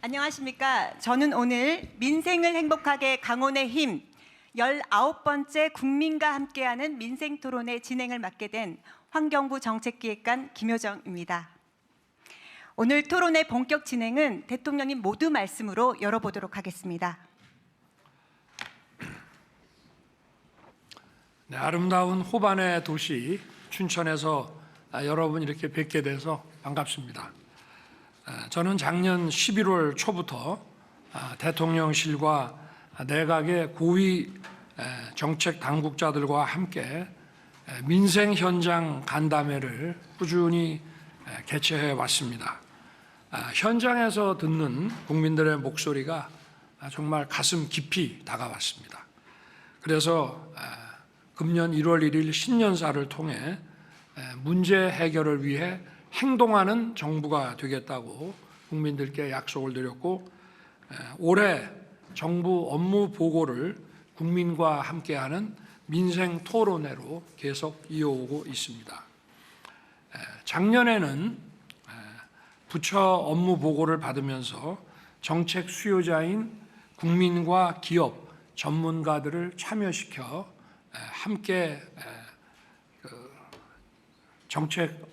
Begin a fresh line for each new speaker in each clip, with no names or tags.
안녕하십니까. 저는 오늘 민생을 행복하게 강원의 힘 19번째 국민과 함께하는 민생토론회 진행을 맡게 된 환경부 정책기획관 김효정입니다. 오늘 토론회 본격 진행은 대통령님 모두 말씀으로 열어보도록 하겠습니다.
네, 아름다운 호반의 도시 춘천에서 여러분 이렇게 뵙게 돼서 반갑습니다. 저는 작년 11월 초부터 대통령실과 내각의 고위 정책 당국자들과 함께 민생 현장 간담회를 꾸준히 개최해 왔습니다. 현장에서 듣는 국민들의 목소리가 정말 가슴 깊이 다가왔습니다. 그래서 금년 1월 1일 신년사를 통해 문제 해결을 위해 행동하는 정부가 되겠다고 국민들께 약속을 드렸고, 올해 정부 업무 보고를 국민과 함께하는 민생 토론회로 계속 이어오고 있습니다. 작년에는 부처 업무 보고를 받으면서 정책 수요자인 국민과 기업, 전문가들을 참여시켜 함께 정책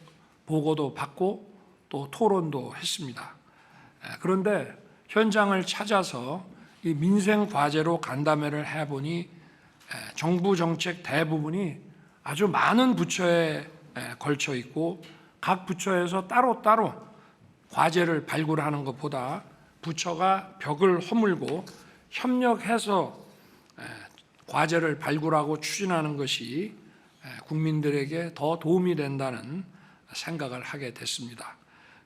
보고도 받고 또 토론도 했습니다. 그런데 현장을 찾아서 이 민생 과제로 간담회를 해보니 정부 정책 대부분이 아주 많은 부처에 걸쳐 있고, 각 부처에서 따로따로 과제를 발굴하는 것보다 부처가 벽을 허물고 협력해서 과제를 발굴하고 추진하는 것이 국민들에게 더 도움이 된다는 생각을 하게 됐습니다.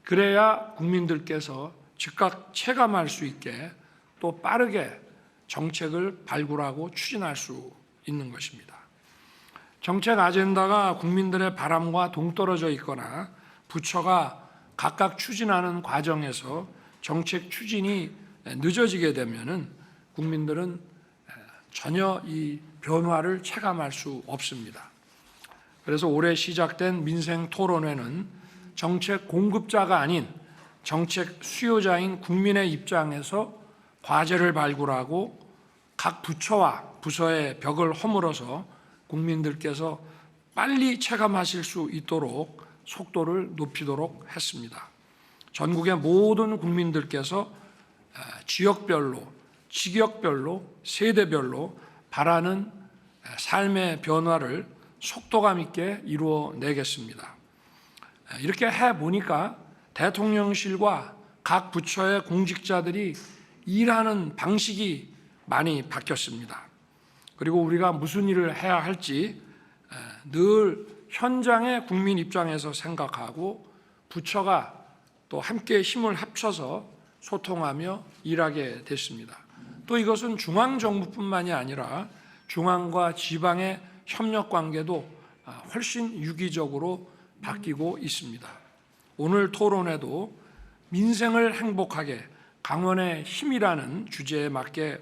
그래야 국민들께서 즉각 체감할 수 있게 또 빠르게 정책을 발굴하고 추진할 수 있는 것입니다. 정책 아젠다가 국민들의 바람과 동떨어져 있거나 부처가 각각 추진하는 과정에서 정책 추진이 늦어지게 되면은 국민들은 전혀 이 변화를 체감할 수 없습니다. 그래서 올해 시작된 민생 토론회는 정책 공급자가 아닌 정책 수요자인 국민의 입장에서 과제를 발굴하고 각 부처와 부서의 벽을 허물어서 국민들께서 빨리 체감하실 수 있도록 속도를 높이도록 했습니다. 전국의 모든 국민들께서 지역별로, 직역별로, 세대별로 바라는 삶의 변화를 속도감 있게 이루어내겠습니다. 이렇게 해보니까 대통령실과 각 부처의 공직자들이 일하는 방식이 많이 바뀌었습니다. 그리고 우리가 무슨 일을 해야 할지 늘 현장의 국민 입장에서 생각하고 부처가 또 함께 힘을 합쳐서 소통하며 일하게 됐습니다. 또 이것은 중앙정부뿐만이 아니라 중앙과 지방의 협력관계도 훨씬 유기적으로 바뀌고 있습니다. 오늘 토론에도 민생을 행복하게 강원의 힘이라는 주제에 맞게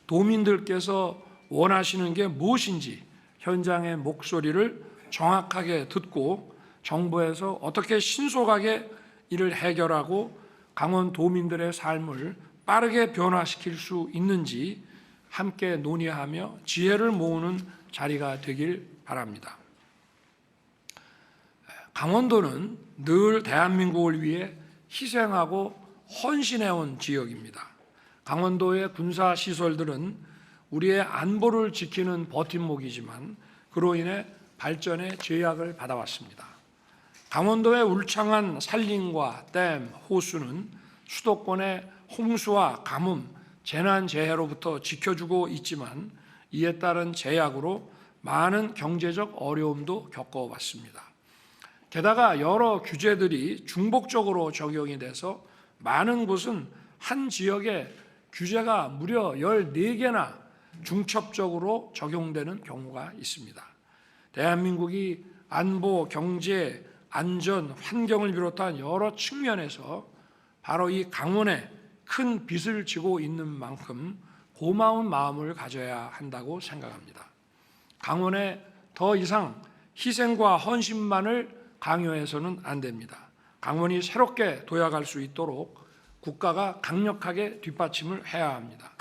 도민들께서 원하시는 게 무엇인지 현장의 목소리를 정확하게 듣고 정부에서 어떻게 신속하게 이를 해결하고 강원 도민들의 삶을 빠르게 변화시킬 수 있는지 함께 논의하며 지혜를 모으는 자리가 되길 바랍니다. 강원도는 늘 대한민국을 위해 희생하고 헌신해온 지역입니다. 강원도의 군사시설들은 우리의 안보를 지키는 버팀목이지만 그로 인해 발전에 제약을 받아왔습니다. 강원도의 울창한 산림과 댐, 호수는 수도권의 홍수와 가뭄, 재난재해로부터 지켜주고 있지만 이에 따른 제약으로 많은 경제적 어려움도 겪어왔습니다. 게다가 여러 규제들이 중복적으로 적용이 돼서 많은 곳은 한 지역에 규제가 무려 14개나 중첩적으로 적용되는 경우가 있습니다. 대한민국이 안보, 경제, 안전, 환경을 비롯한 여러 측면에서 바로 이 강원에 큰 빚을 지고 있는 만큼 고마운 마음을 가져야 한다고 생각합니다. 강원에 더 이상 희생과 헌신만을 강요해서는 안 됩니다. 강원이 새롭게 도약할 수 있도록 국가가 강력하게 뒷받침을 해야 합니다.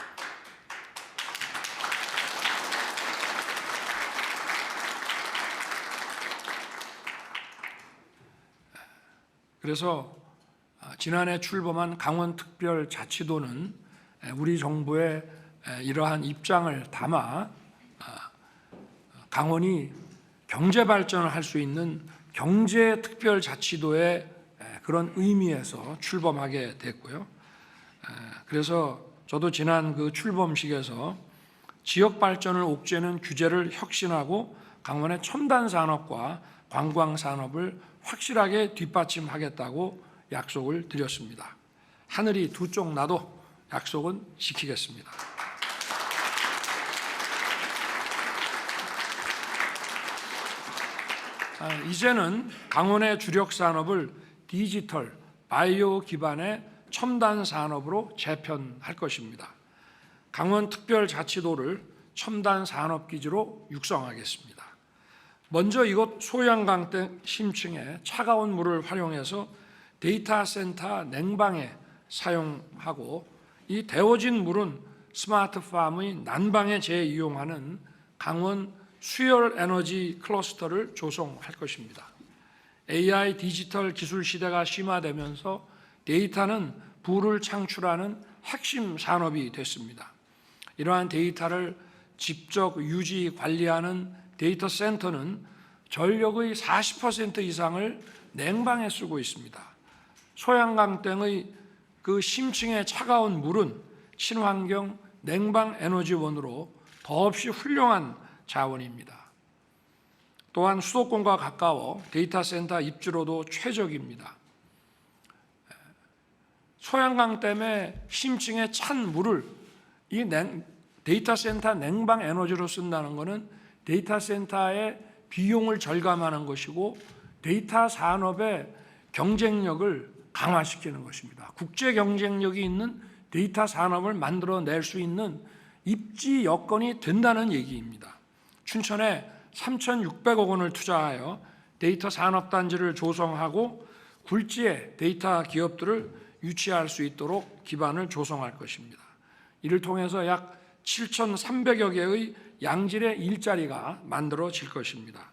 그래서 지난해 출범한 강원특별자치도는 우리 정부의 이러한 입장을 담아 강원이 경제 발전을 할 수 있는 경제특별자치도의 그런 의미에서 출범하게 됐고요. 그래서 저도 지난 그 출범식에서 지역 발전을 옥죄는 규제를 혁신하고 강원의 첨단 산업과 관광 산업을 확실하게 뒷받침하겠다고 약속을 드렸습니다. 하늘이 두 쪽 나도 약속은 지키겠습니다. 이제는 강원의 주력 산업을 디지털, 바이오 기반의 첨단 산업으로 재편할 것입니다. 강원특별자치도를 첨단 산업기지로 육성하겠습니다. 먼저 이곳 소양강댐 심층에 차가운 물을 활용해서 데이터 센터 냉방에 사용하고 이 데워진 물은 스마트팜의 난방에 재이용하는 강원 수열 에너지 클러스터를 조성할 것입니다. AI 디지털 기술 시대가 심화되면서 데이터는 부를 창출하는 핵심 산업이 됐습니다. 이러한 데이터를 직접 유지 관리하는 데이터 센터는 전력의 40% 이상을 냉방에 쓰고 있습니다. 소양강댐의 그 심층의 차가운 물은 친환경 냉방 에너지원으로 더없이 훌륭한 자원입니다. 또한 수도권과 가까워 데이터 센터 입주로도 최적입니다. 소양강댐의 심층의 찬 물을 이 데이터 센터 냉방 에너지로 쓴다는 것은 데이터 센터의 비용을 절감하는 것이고 데이터 산업의 경쟁력을 강화시키는 것입니다. 국제 경쟁력이 있는 데이터 산업을 만들어낼 수 있는 입지 여건이 된다는 얘기입니다. 춘천에 3,600억 원을 투자하여 데이터 산업단지를 조성하고 굴지에 데이터 기업들을 유치할 수 있도록 기반을 조성할 것입니다. 이를 통해서 약 7,300여 개의 양질의 일자리가 만들어질 것입니다.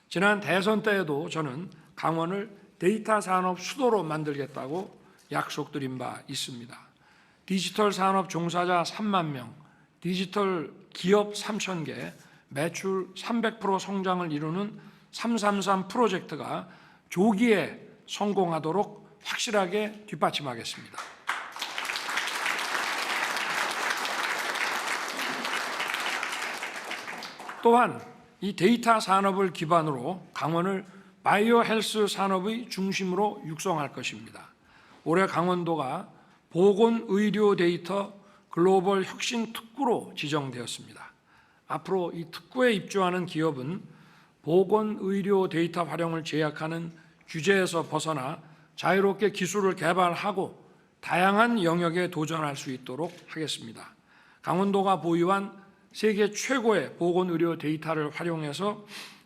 지난 대선 때에도 저는 강원을 데이터 산업 수도로 만들겠다고 약속드린 바 있습니다. 디지털 산업 종사자 3만 명, 디지털 기업 3,000개, 매출 300% 성장을 이루는 333 프로젝트가 조기에 성공하도록 확실하게 뒷받침하겠습니다. 또한 이 데이터 산업을 기반으로 강원을 바이오 헬스 산업의 중심으로 육성할 것입니다. 올해 강원도가 보건의료 데이터 글로벌 혁신 특구로 지정되었습니다. 앞으로 이 특구에 입주하는 기업은 보건의료 데이터 활용을 제약하는 규제에서 벗어나 자유롭게 기술을 개발하고 다양한 영역에 도전할 수 있도록 하겠습니다. 강원도가 보유한 세계 최고의 보건의료 데이터를 활용해서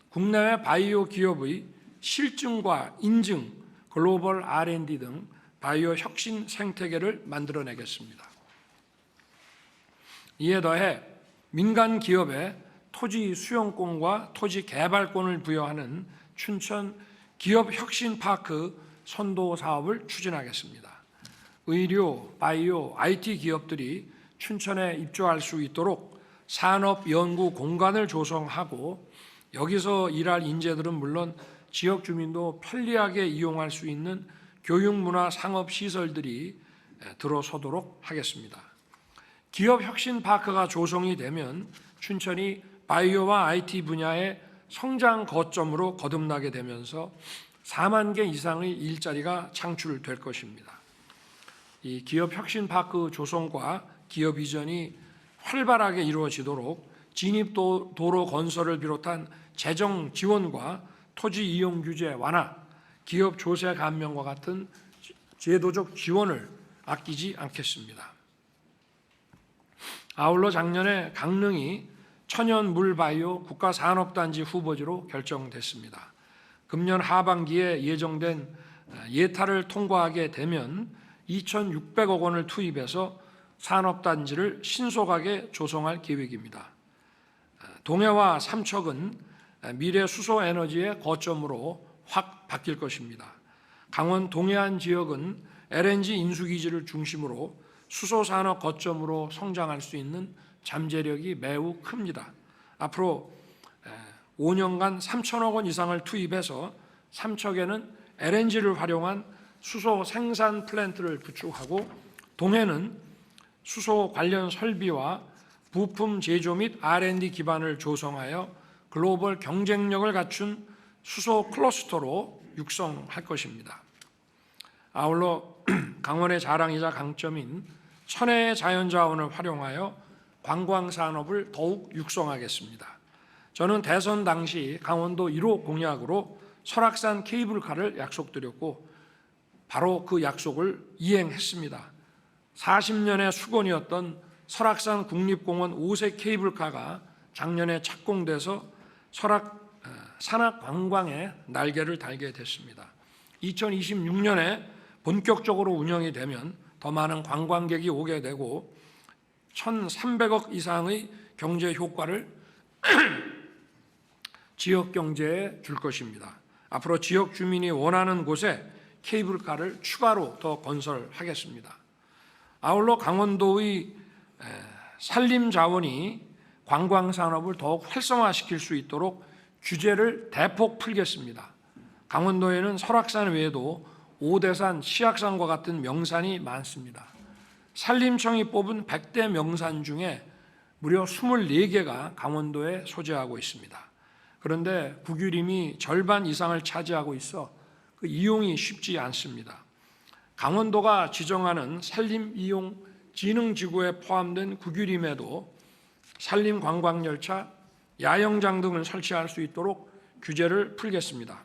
국내외 바이오 기업의 실증과 인증, 글로벌 R&D 등 바이오 혁신 생태계를 만들어내겠습니다. 이에 더해 민간 기업에 토지 수용권과 토지 개발권을 부여하는 춘천 기업혁신파크 선도 사업을 추진하겠습니다. 의료, 바이오, IT 기업들이 춘천에 입주할 수 있도록 산업 연구 공간을 조성하고 여기서 일할 인재들은 물론 지역 주민도 편리하게 이용할 수 있는 교육문화 상업시설들이 들어서도록 하겠습니다. 기업혁신파크가 조성이 되면 춘천이 바이오와 IT 분야의 성장 거점으로 거듭나게 되면서 4만 개 이상의 일자리가 창출될 것입니다. 이 기업혁신파크 조성과 기업 이전이 활발하게 이루어지도록 진입도로 건설을 비롯한 재정 지원과 토지 이용 규제 완화, 기업 조세 감면과 같은 제도적 지원을 아끼지 않겠습니다. 아울러 작년에 강릉이 천연 물바이오 국가산업단지 후보지로 결정됐습니다. 금년 하반기에 예정된 예타를 통과하게 되면 2,600억 원을 투입해서 산업단지를 신속하게 조성할 계획입니다. 동해와 삼척은 미래 수소에너지의 거점으로 확 바뀔 것입니다. 강원 동해안 지역은 LNG 인수기지를 중심으로 수소산업 거점으로 성장할 수 있는 잠재력이 매우 큽니다. 앞으로 5년간 3천억 원 이상을 투입해서 삼척에는 LNG를 활용한 수소 생산 플랜트를 구축하고 동해는 수소 관련 설비와 부품 제조 및 R&D 기반을 조성하여 글로벌 경쟁력을 갖춘 수소 클러스터로 육성할 것입니다. 아울러 강원의 자랑이자 강점인 천혜의 자연자원을 활용하여 관광산업을 더욱 육성하겠습니다. 저는 대선 당시 강원도 1호 공약으로 설악산 케이블카를 약속드렸고 바로 그 약속을 이행했습니다. 40년의 수건이었던 설악산 국립공원 5세 케이블카가 작년에 착공돼서 산악 관광의 날개를 달게 됐습니다. 2026년에 본격적으로 운영이 되면 더 많은 관광객이 오게 되고 1,300억 이상의 경제 효과를 지역 경제에 줄 것입니다. 앞으로 지역 주민이 원하는 곳에 케이블카를 추가로 더 건설하겠습니다. 아울러 강원도의 산림 자원이 관광 산업을 더욱 활성화시킬 수 있도록 규제를 대폭 풀겠습니다. 강원도에는 설악산 외에도 오대산, 시악산과 같은 명산이 많습니다. 산림청이 뽑은 100대 명산 중에 무려 24개가 강원도에 소재하고 있습니다. 그런데 국유림이 절반 이상을 차지하고 있어 그 이용이 쉽지 않습니다. 강원도가 지정하는 산림이용진흥지구에 포함된 국유림에도 산림관광열차, 야영장 등을 설치할 수 있도록 규제를 풀겠습니다.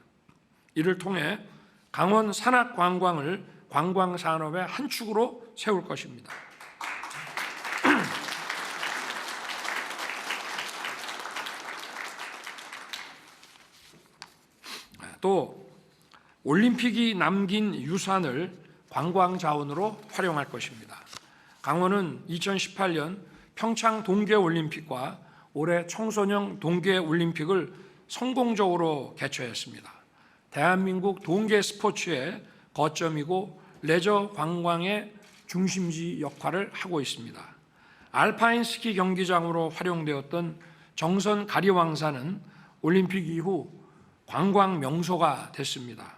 이를 통해 강원 산악관광을 관광산업의 한 축으로 세울 것입니다. 또 올림픽이 남긴 유산을 관광자원으로 활용할 것입니다. 강원은 2018년 평창 동계올림픽과 올해 청소년 동계올림픽을 성공적으로 개최했습니다. 대한민국 동계 스포츠의 거점이고 레저 관광의 중심지 역할을 하고 있습니다. 알파인 스키 경기장으로 활용되었던 정선 가리왕산은 올림픽 이후 관광 명소가 됐습니다.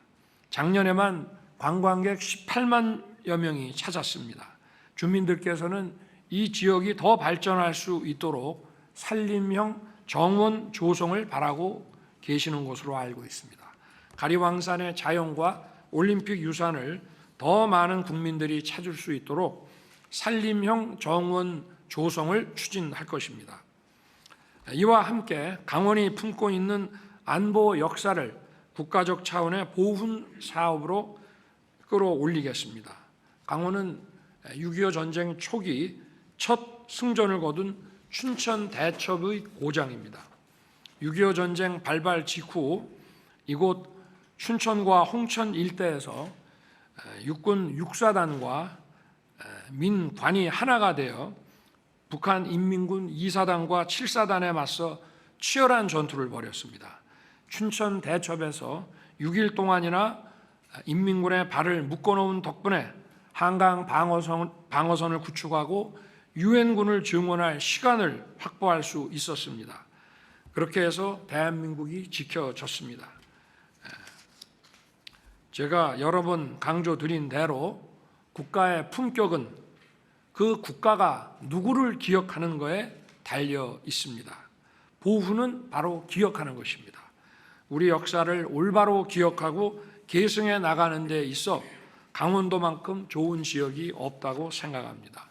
작년에만 관광객 18만여 명이 찾았습니다. 주민들께서는 이 지역이 더 발전할 수 있도록 산림형 정원 조성을 바라고 계시는 것으로 알고 있습니다. 가리왕산의 자연과 올림픽 유산을 더 많은 국민들이 찾을 수 있도록 산림형 정원 조성을 추진할 것입니다. 이와 함께 강원이 품고 있는 안보 역사를 국가적 차원의 보훈 사업으로 끌어올리겠습니다. 강원은 6.25 전쟁 초기 첫 승전을 거둔 춘천 대첩의 고장입니다. 6.25 전쟁 발발 직후 이곳 춘천과 홍천 일대에서 육군 6사단과 민관이 하나가 되어 북한 인민군 2사단과 7사단에 맞서 치열한 전투를 벌였습니다. 춘천 대첩에서 6일 동안이나 인민군의 발을 묶어놓은 덕분에 한강 방어선을 구축하고 유엔군을 증원할 시간을 확보할 수 있었습니다. 그렇게 해서 대한민국이 지켜졌습니다. 제가 여러 번 강조드린 대로 국가의 품격은 그 국가가 누구를 기억하는 거에 달려 있습니다. 보훈은 바로 기억하는 것입니다. 우리 역사를 올바로 기억하고 계승해 나가는 데 있어 강원도만큼 좋은 지역이 없다고 생각합니다.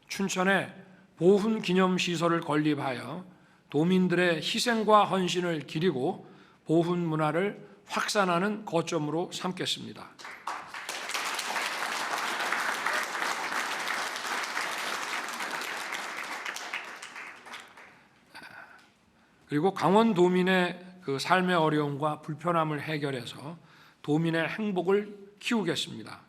춘천에 보훈 기념시설을 건립하여 도민들의 희생과 헌신을 기리고 보훈 문화를 확산하는 거점으로 삼겠습니다. 그리고 강원도민의 그 삶의 어려움과 불편함을 해결해서 도민의 행복을 키우겠습니다.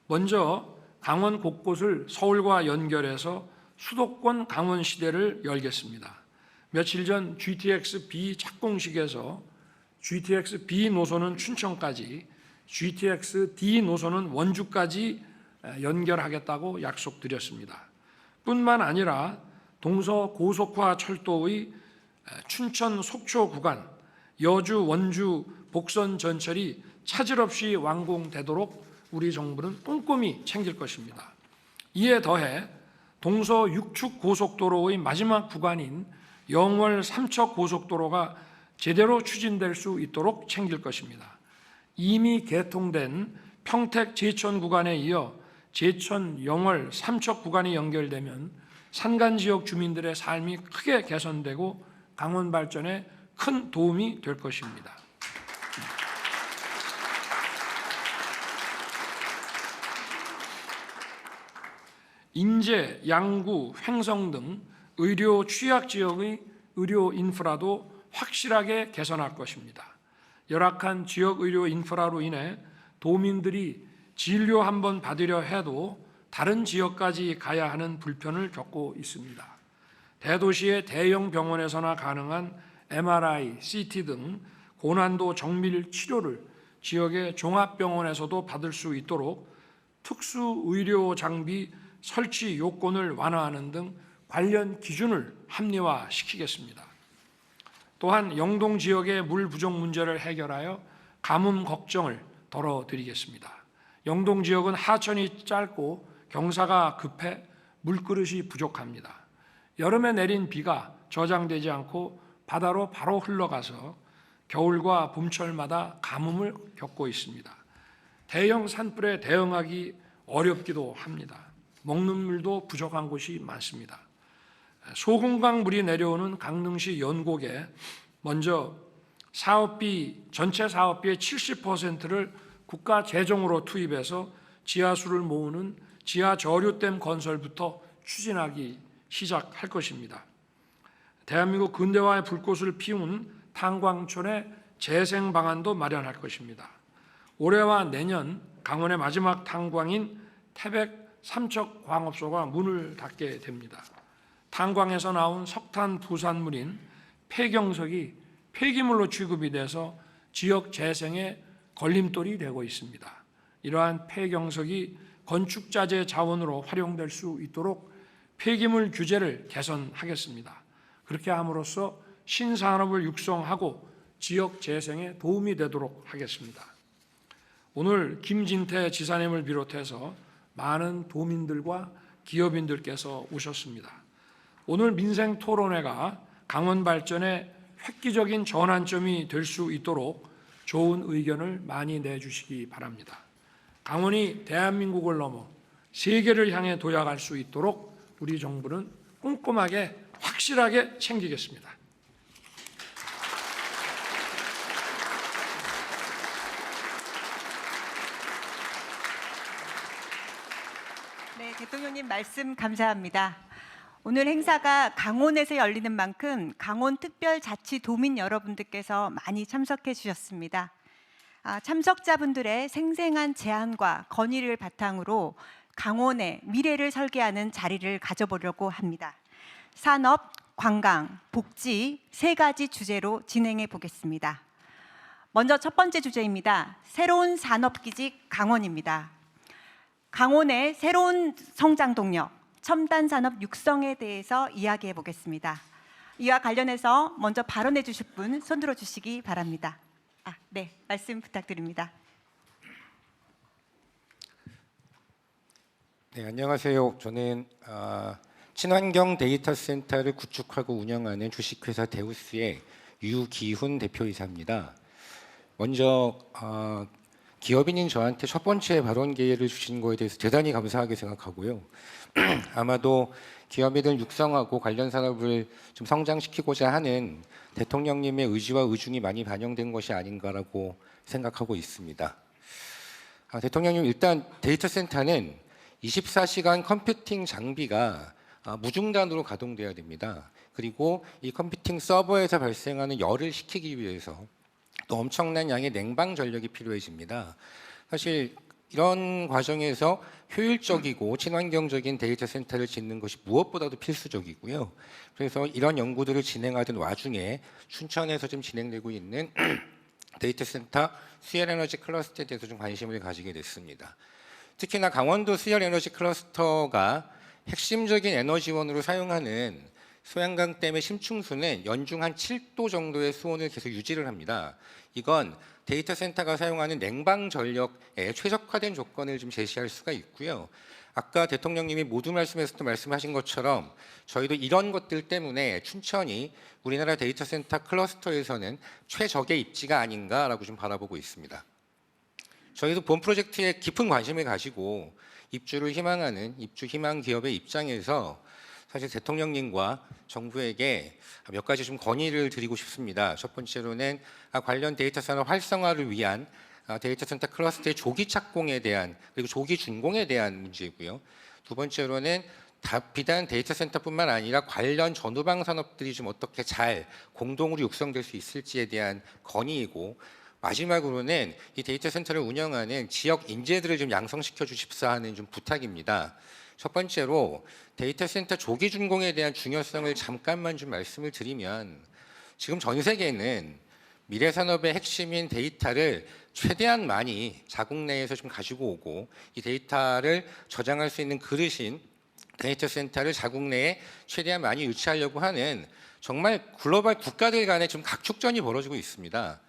먼저 강원 곳곳을 서울과 연결해서 수도권 강원 시대를 열겠습니다. 며칠 전 GTX B 착공식에서 GTX B 노선은 춘천까지, GTX D 노선은 원주까지 연결하겠다고 약속드렸습니다. 뿐만 아니라 동서 고속화 철도의 춘천 속초 구간, 여주 원주 복선 전철이 차질 없이 완공되도록 우리 정부는 꼼꼼히 챙길 것입니다. 이에 더해 동서 육축 고속도로의 마지막 구간인 영월 삼척 고속도로가 제대로 추진될 수 있도록 챙길 것입니다. 이미 개통된 평택 제천 구간에 이어 제천, 영월, 삼척 구간이 연결되면 산간 지역 주민들의 삶이 크게 개선되고 강원 발전에 큰 도움이 될 것입니다. 인제, 양구, 횡성 등 의료 취약 지역의 의료 인프라도 확실하게 개선할 것입니다. 열악한 지역 의료 인프라로 인해 도민들이 진료 한번 받으려 해도 다른 지역까지 가야 하는 불편을 겪고 있습니다. 대도시의 대형 병원에서나 가능한 MRI, CT 등 고난도 정밀 치료를 지역의 종합병원에서도 받을 수 있도록 특수 의료 장비 설치 요건을 완화하는 등 관련 기준을 합리화시키겠습니다. 또한 영동 지역의 물 부족 문제를 해결하여 가뭄 걱정을 덜어드리겠습니다. 영동 지역은 하천이 짧고 경사가 급해 물그릇이 부족합니다. 여름에 내린 비가 저장되지 않고 바다로 바로 흘러가서 겨울과 봄철마다 가뭄을 겪고 있습니다. 대형 산불에 대응하기 어렵기도 합니다. 먹는 물도 부족한 곳이 많습니다. 소금강 물이 내려오는 강릉시 연곡에 먼저 전체 사업비의 70%를 국가 재정으로 투입해서 지하수를 모으는 지하 저류댐 건설부터 추진하기 시작할 것입니다. 대한민국 근대화의 불꽃을 피운 탄광촌의 재생 방안도 마련할 것입니다. 올해와 내년 강원의 마지막 탄광인 태백 삼척 광업소가 문을 닫게 됩니다. 탄광에서 나온 석탄 부산물인 폐경석이 폐기물로 취급이 돼서 지역 재생에 걸림돌이 되고 있습니다. 이러한 폐경석이 건축자재 자원으로 활용될 수 있도록 폐기물 규제를 개선하겠습니다. 그렇게 함으로써 신산업을 육성하고 지역 재생에 도움이 되도록 하겠습니다. 오늘 김진태 지사님을 비롯해서 많은 도민들과 기업인들께서 오셨습니다. 오늘 민생 토론회가 강원 발전의 획기적인 전환점이 될 수 있도록 좋은 의견을 많이 내주시기 바랍니다. 강원이 대한민국을 넘어 세계를 향해 도약할 수 있도록 우리 정부는 꼼꼼하게 확실하게 챙기겠습니다.
네, 대통령님 말씀 감사합니다. 오늘 행사가 강원에서 열리는 만큼 강원특별자치도민 여러분들께서 많이 참석해 주셨습니다. 참석자분들의 생생한 제안과 건의를 바탕으로 강원의 미래를 설계하는 자리를 가져보려고 합니다. 산업, 관광, 복지 세 가지 주제로 진행해 보겠습니다. 먼저 첫 번째 주제입니다. 새로운 산업기지 강원입니다. 강원의 새로운 성장 동력, 첨단 산업 육성에 대해서 이야기해 보겠습니다. 이와 관련해서 먼저 발언해 주실 분 손 들어 주시기 바랍니다. 네, 말씀 부탁드립니다.
네, 안녕하세요. 저는 친환경 데이터 센터를 구축하고 운영하는 주식회사 데우스의 유기훈 대표이사입니다. 먼저 기업인인 저한테 첫 번째 발언 기회를 주신 거에 대해서 대단히 감사하게 생각하고요. 아마도 기업인을 육성하고 관련 산업을 좀 성장시키고자 하는 대통령님의 의지와 의중이 많이 반영된 것이 아닌가라고 생각하고 있습니다. 대통령님, 일단 데이터 센터는 24시간 컴퓨팅 장비가 무중단으로 가동돼야 됩니다. 그리고 이 컴퓨팅 서버에서 발생하는 열을 식히기 위해서 또 엄청난 양의 냉방 전력이 필요해집니다. 사실 이런 과정에서 효율적이고 친환경적인 데이터 센터를 짓는 것이 무엇보다도 필수적이고요. 그래서 이런 연구들을 진행하던 와중에 춘천에서 좀 진행되고 있는 데이터 센터 수열 에너지 클러스터에 대해서 좀 관심을 가지게 됐습니다. 특히나 강원도 수열 에너지 클러스터가 핵심적인 에너지원으로 사용하는 소양강댐의 심층수는 연중 한 7도 정도의 수온을 계속 유지를 합니다. 이건 데이터 센터가 사용하는 냉방 전력에 최적화된 조건을 좀 제시할 수가 있고요. 아까 대통령님이 모두 말씀에서도 말씀하신 것처럼 저희도 이런 것들 때문에 춘천이 우리나라 데이터 센터 클러스터에서는 최적의 입지가 아닌가라고 좀 바라보고 있습니다. 저희도 본 프로젝트에 깊은 관심을 가지고 입주를 희망하는 입주 희망 기업의 입장에서 사실 대통령님과 정부에게 몇 가지 좀 건의를 드리고 싶습니다. 첫 번째로는 관련 데이터 산업 활성화를 위한 데이터 센터 클러스터의 조기 착공에 대한 그리고 조기 준공에 대한 문제이고요. 두 번째로는 비단 데이터 센터뿐만 아니라 관련 전후방 산업들이 좀 어떻게 잘 공동으로 육성될 수 있을지에 대한 건의이고, 마지막으로는 이 데이터 센터를 운영하는 지역 인재들을 좀 양성시켜 주십사 하는 좀 부탁입니다. 첫 번째로 데이터 센터 조기 준공에 대한 중요성을 잠깐만 좀 말씀을 드리면, 지금 전 세계는 미래 산업의 핵심인 데이터를 최대한 많이 자국 내에서 좀 가지고 오고, 이 데이터를 저장할 수 있는 그릇인 데이터 센터를 자국 내에 최대한 많이 유치하려고 하는 정말 글로벌 국가들 간의 좀 각축전이 벌어지고 있습니다.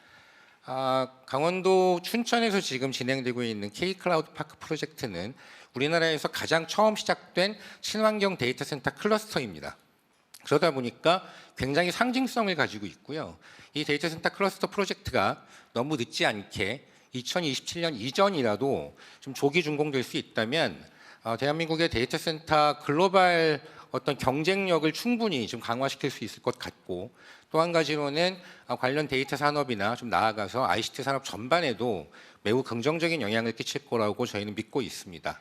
강원도 춘천에서 지금 진행되고 있는 K-클라우드 파크 프로젝트는 우리나라에서 가장 처음 시작된 친환경 데이터 센터 클러스터입니다. 그러다 보니까 굉장히 상징성을 가지고 있고요. 이 데이터 센터 클러스터 프로젝트가 너무 늦지 않게 2027년 이전이라도 좀 조기 준공될 수 있다면 대한민국의 데이터 센터 글로벌 어떤 경쟁력을 충분히 좀 강화시킬 수 있을 것 같고, 또 한 가지로는 관련 데이터 산업이나 좀 나아가서 ICT 산업 전반에도 매우 긍정적인 영향을 끼칠 거라고 저희는 믿고 있습니다.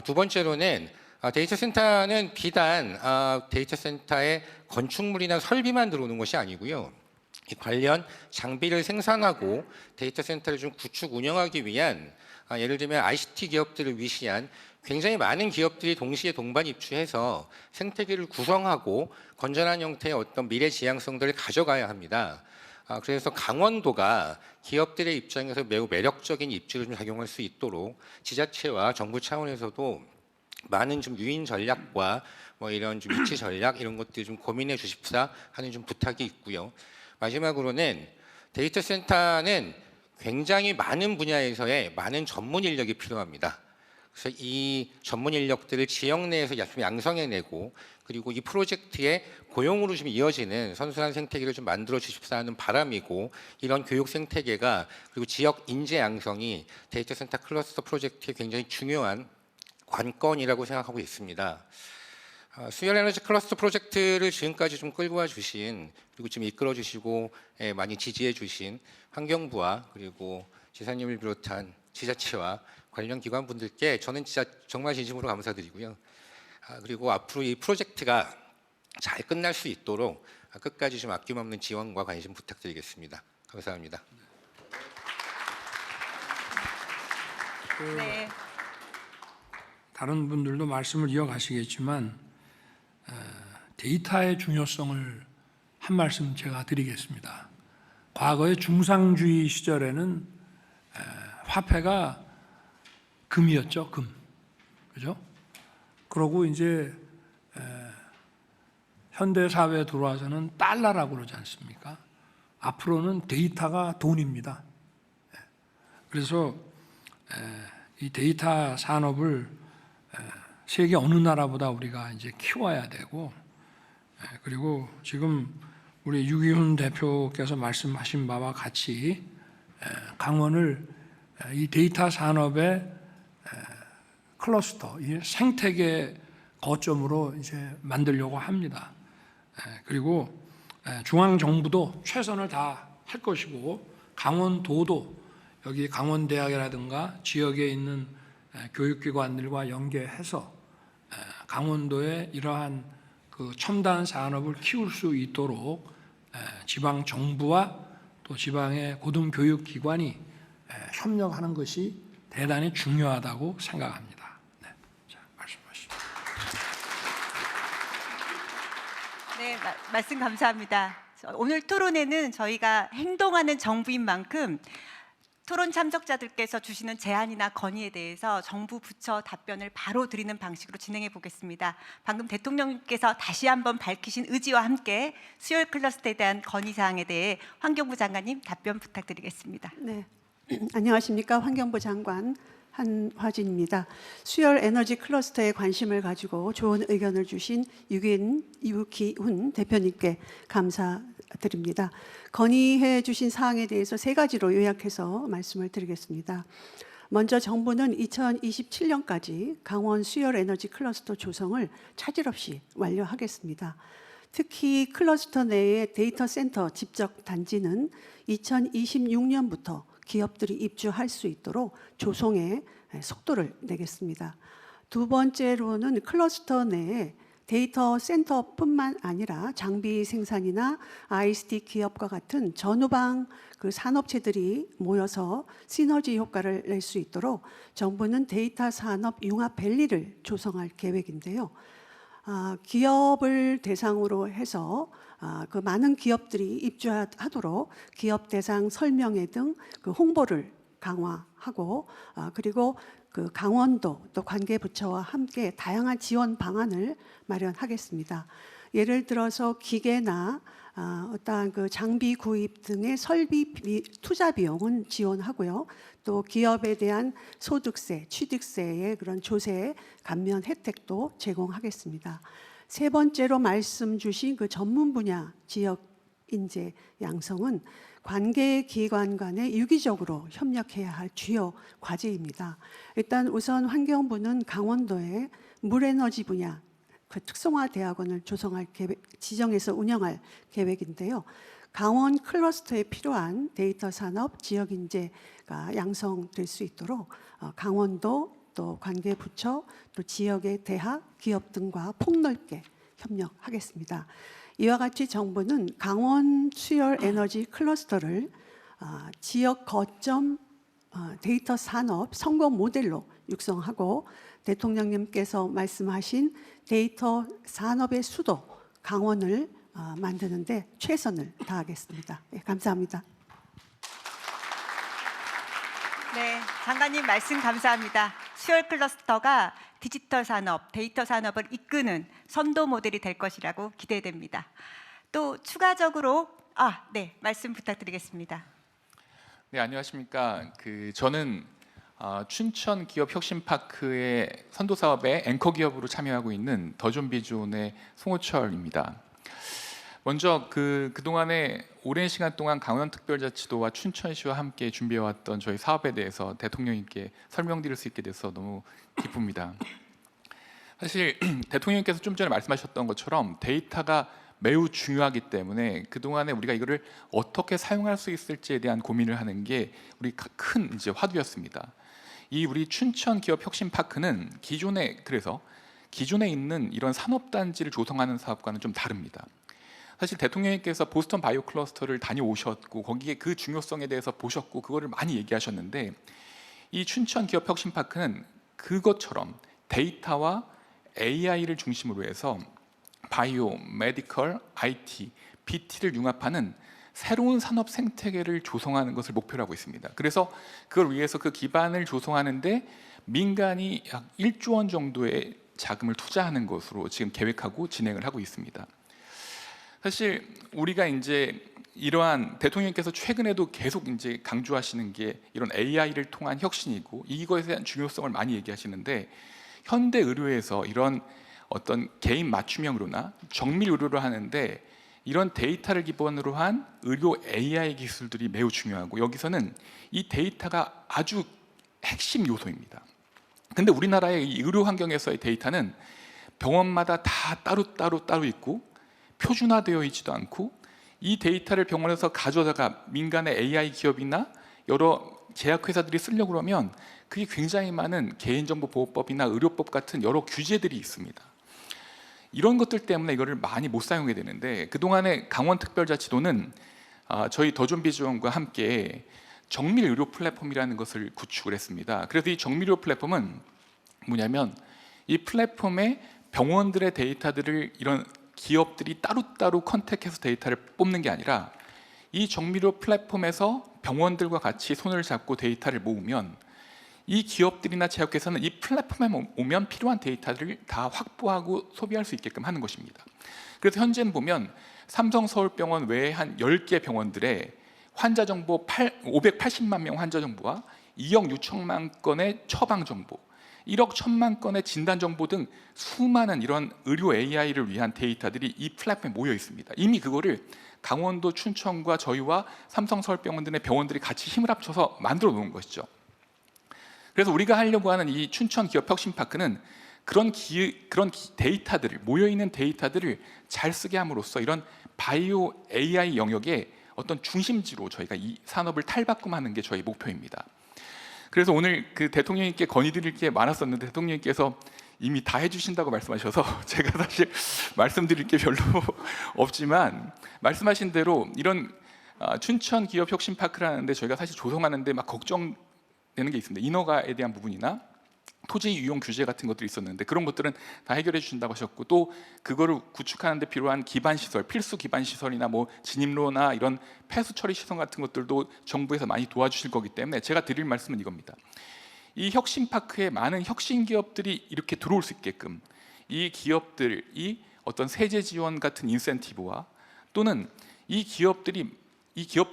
두 번째로는 데이터 센터는 비단 데이터 센터의 건축물이나 설비만 들어오는 것이 아니고요. 이 관련 장비를 생산하고 데이터 센터를 좀 구축 운영하기 위한 예를 들면 ICT 기업들을 위시한 굉장히 많은 기업들이 동시에 동반 입주해서 생태계를 구성하고 건전한 형태의 어떤 미래 지향성들을 가져가야 합니다. 그래서 강원도가 기업들의 입장에서 매우 매력적인 입지를 좀 작용할 수 있도록 지자체와 정부 차원에서도 많은 좀 유인 전략과 이런 좀 입지 전략 이런 것들 좀 고민해 주십사 하는 좀 부탁이 있고요. 마지막으로는 데이터 센터는 굉장히 많은 분야에서의 많은 전문 인력이 필요합니다. 그래서 이 전문 인력들을 지역 내에서 양성해내고, 그리고 이 프로젝트의 고용으로 좀 이어지는 선순환 생태계를 좀 만들어 주십사 하는 바람이고, 이런 교육 생태계가 그리고 지역 인재 양성이 데이터 센터 클러스터 프로젝트의 굉장히 중요한 관건이라고 생각하고 있습니다. 수열 에너지 클러스터 프로젝트를 지금까지 좀 끌고 와 주신, 그리고 지금 이끌어 주시고 많이 지지해 주신 환경부와 그리고 지사님을 비롯한 지자체와 관련 기관분들께 저는 진짜 정말 진심으로 감사드리고요. 그리고 앞으로 이 프로젝트가 잘 끝날 수 있도록 끝까지 좀 아낌없는 지원과 관심 부탁드리겠습니다. 감사합니다.
네.
다른 분들도 말씀을 이어가시겠지만 데이터의 중요성을 한 말씀 제가 드리겠습니다. 과거의 중상주의 시절에는 화폐가 금이었죠, 금. 그죠? 그러고 이제 현대 사회에 들어와서는 달러라고 그러지 않습니까? 앞으로는 데이터가 돈입니다. 그래서 이 데이터 산업을 세계 어느 나라보다 우리가 이제 키워야 되고, 그리고 지금 우리 유기훈 대표께서 말씀하신 바와 같이 강원을 이 데이터 산업의 클러스터, 이 생태계 거점으로 이제 만들려고 합니다. 그리고 중앙 정부도 최선을 다 할 것이고, 강원도도 여기 강원대학이라든가 지역에 있는 교육기관들과 연계해서 강원도의 이러한 그 첨단 산업을 키울 수 있도록 지방 정부와 또 지방의 고등교육기관이 협력하는 것이 대단히 중요하다고 생각합니다. 네, 자, 말씀하시죠.
네, 말씀 감사합니다. 오늘 토론회는 저희가 행동하는 정부인 만큼 토론 참석자들께서 주시는 제안이나 건의에 대해서 정부 부처 답변을 바로 드리는 방식으로 진행해 보겠습니다. 방금 대통령님께서 다시 한번 밝히신 의지와 함께 수혈 클러스터에 대한 건의 사항에 대해 환경부 장관님 답변 부탁드리겠습니다.
네, 안녕하십니까. 환경부 장관 한화진입니다. 수열 에너지 클러스터에 관심을 가지고 좋은 의견을 주신 유기훈 대표님께 감사드립니다. 건의해 주신 사항에 대해서 세 가지로 요약해서 말씀을 드리겠습니다. 먼저 정부는 2027년까지 강원 수열 에너지 클러스터 조성을 차질 없이 완료하겠습니다. 특히 클러스터 내의 데이터 센터 집적 단지는 2026년부터 기업들이 입주할 수 있도록 조성에 속도를 내겠습니다. 두 번째로는 클러스터 내에 데이터 센터뿐만 아니라 장비 생산이나 ICT 기업과 같은 전후방 산업체들이 모여서 시너지 효과를 낼 수 있도록 정부는 데이터 산업 융합밸리를 조성할 계획인데요. 기업을 대상으로 해서 그 많은 기업들이 입주하도록 기업 대상 설명회 등 그 홍보를 강화하고 그리고 그 강원도 또 관계 부처와 함께 다양한 지원 방안을 마련하겠습니다. 예를 들어서 기계나 어떠한 그 장비 구입 등의 설비 투자 비용은 지원하고요. 또 기업에 대한 소득세, 취득세의 그런 조세 감면 혜택도 제공하겠습니다. 세 번째로 말씀 주신 그 전문 분야 지역 인재 양성은 관계 기관 간에 유기적으로 협력해야 할 주요 과제입니다. 일단 우선 환경부는 강원도에 물에너지 분야 그 특성화 대학원을 조성할 지정해서 운영할 계획인데요. 강원 클러스터에 필요한 데이터 산업 지역 인재가 양성될 수 있도록 강원도 또 관계 부처 또 지역의 대학 기업 등과 폭넓게 협력하겠습니다. 이와 같이 정부는 강원 수열 에너지 클러스터를 지역 거점 데이터 산업 성공 모델로 육성하고 대통령님께서 말씀하신 데이터 산업의 수도 강원을 만드는데 최선을 다하겠습니다. 네, 감사합니다.
네, 장관님 말씀 감사합니다. 수열 클러스터가 디지털 산업, 데이터 산업을 이끄는 선도 모델이 될 것이라고 기대됩니다. 또 추가적으로 네, 말씀 부탁드리겠습니다.
네, 안녕하십니까. 저는 춘천 기업 혁신파크의 선도 사업에 앵커 기업으로 참여하고 있는 더존비존의 송호철입니다. 먼저 그동안에 오랜 시간 동안 강원특별자치도와 춘천시와 함께 준비해왔던 저희 사업에 대해서 대통령님께 설명드릴 수 있게 돼서 너무 기쁩니다. 사실 대통령님께서 좀 전에 말씀하셨던 것처럼 데이터가 매우 중요하기 때문에 그동안에 우리가 이거를 어떻게 사용할 수 있을지에 대한 고민을 하는 게 우리 큰 이제 화두였습니다. 이 우리 춘천 기업 혁신파크는 기존에 있는 이런 산업단지를 조성하는 사업과는 좀 다릅니다. 사실 대통령님께서 보스턴 바이오 클러스터를 다녀오셨고 거기에 그 중요성에 대해서 보셨고 그거를 많이 얘기하셨는데 이 춘천 기업 혁신파크는 그것처럼 데이터와 AI를 중심으로 해서 바이오, 메디컬, IT, BT를 융합하는 새로운 산업 생태계를 조성하는 것을 목표로 하고 있습니다. 그래서 그걸 위해서 그 기반을 조성하는데 민간이 약 1조 원 정도의 자금을 투자하는 것으로 지금 계획하고 진행을 하고 있습니다. 사실 우리가 이제 이러한 대통령께서 최근에도 계속 이제 강조하시는 게 이런 AI를 통한 혁신이고 이것에 대한 중요성을 많이 얘기하시는데 현대 의료에서 이런 어떤 개인 맞춤형 의료나 정밀 의료를 하는데 이런 데이터를 기반으로 한 의료 AI 기술들이 매우 중요하고 여기서는 이 데이터가 아주 핵심 요소입니다. 근데 우리나라의 이 의료 환경에서의 데이터는 병원마다 다 따로 있고 표준화되어 있지도 않고 이 데이터를 병원에서 가져다가 민간의 AI 기업이나 여러 제약회사들이 쓰려고 그러면 그게 굉장히 많은 개인정보보호법이나 의료법 같은 여러 규제들이 있습니다. 이런 것들 때문에 이거를 많이 못 사용하게 되는데 그동안에 강원특별자치도는 저희 더존비지원과 함께 정밀 의료 플랫폼이라는 것을 구축을 했습니다. 그래서 이 정밀 의료 플랫폼은 뭐냐면 이 플랫폼에 병원들의 데이터들을 이런 기업들이 따로따로 컨택해서 데이터를 뽑는 게 아니라 이 정밀 의료 플랫폼에서 병원들과 같이 손을 잡고 데이터를 모으면 이 기업들이나 제약회사는 이 플랫폼에 오면 필요한 데이터를 다 확보하고 소비할 수 있게끔 하는 것입니다. 그래서 현재는 보면 삼성서울병원 외에 한 10개 병원들의 환자 정보 580만 명 환자 정보와 2억 6천만 건의 처방 정보, 1억 1천만 건의 진단 정보 등 수많은 이런 의료 AI를 위한 데이터들이 이 플랫폼에 모여 있습니다. 이미 그거를 강원도 춘천과 저희와 삼성서울병원 등의 병원들이 같이 힘을 합쳐서 만들어 놓은 것이죠. 그래서 우리가 하려고 하는 이 춘천 기업 혁신파크는 그런 데이터들을, 모여 있는 데이터들을 잘 쓰게 함으로써 이런 바이오 AI 영역의 어떤 중심지로 저희가 이 산업을 탈바꿈하는 게 저희 목표입니다. 그래서 오늘 그 대통령님께 건의드릴 게 많았었는데 대통령님께서 이미 다 해주신다고 말씀하셔서 제가 사실 말씀드릴 게 별로 없지만, 말씀하신 대로 이런 춘천 기업 혁신 파크라는데 저희가 사실 조성하는데 막 걱정되는 게 있습니다. 인허가에 대한 부분이나 토지 유용 규제 같은 것들이 있었는데 그런 것들은 다 해결해 주신다고 하셨고, 또 그거를 구축하는 데 필요한 기반 시설, 필수 기반 시설이나 뭐 진입로나 이런 폐수 처리 시설 같은 것들도 정부에서 많이 도와주실 거기 때문에 제가 드릴 말씀은 이겁니다. 이 혁신 파크에 많은 혁신 기업들이 이렇게 들어올 수 있게끔 이 기업들이 어떤 세제 지원 같은 인센티브와 또는 이 기업들에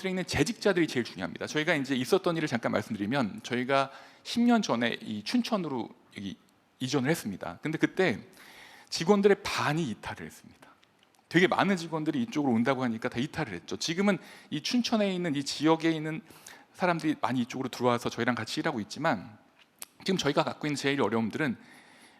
있는 재직자들이 제일 중요합니다. 저희가 이제 있었던 일을 잠깐 말씀드리면, 저희가 10년 전에 이 춘천으로 여기 이전을 했습니다. 근데 그때 직원들의 반이 이탈을 했습니다. 되게 많은 직원들이 이쪽으로 온다고 하니까 다 이탈을 했죠. 지금은 이 춘천에 있는 이 지역에 있는 사람들이 많이 이쪽으로 들어와서 저희랑 같이 일하고 있지만, 지금 저희가 갖고 있는 제일 어려움들은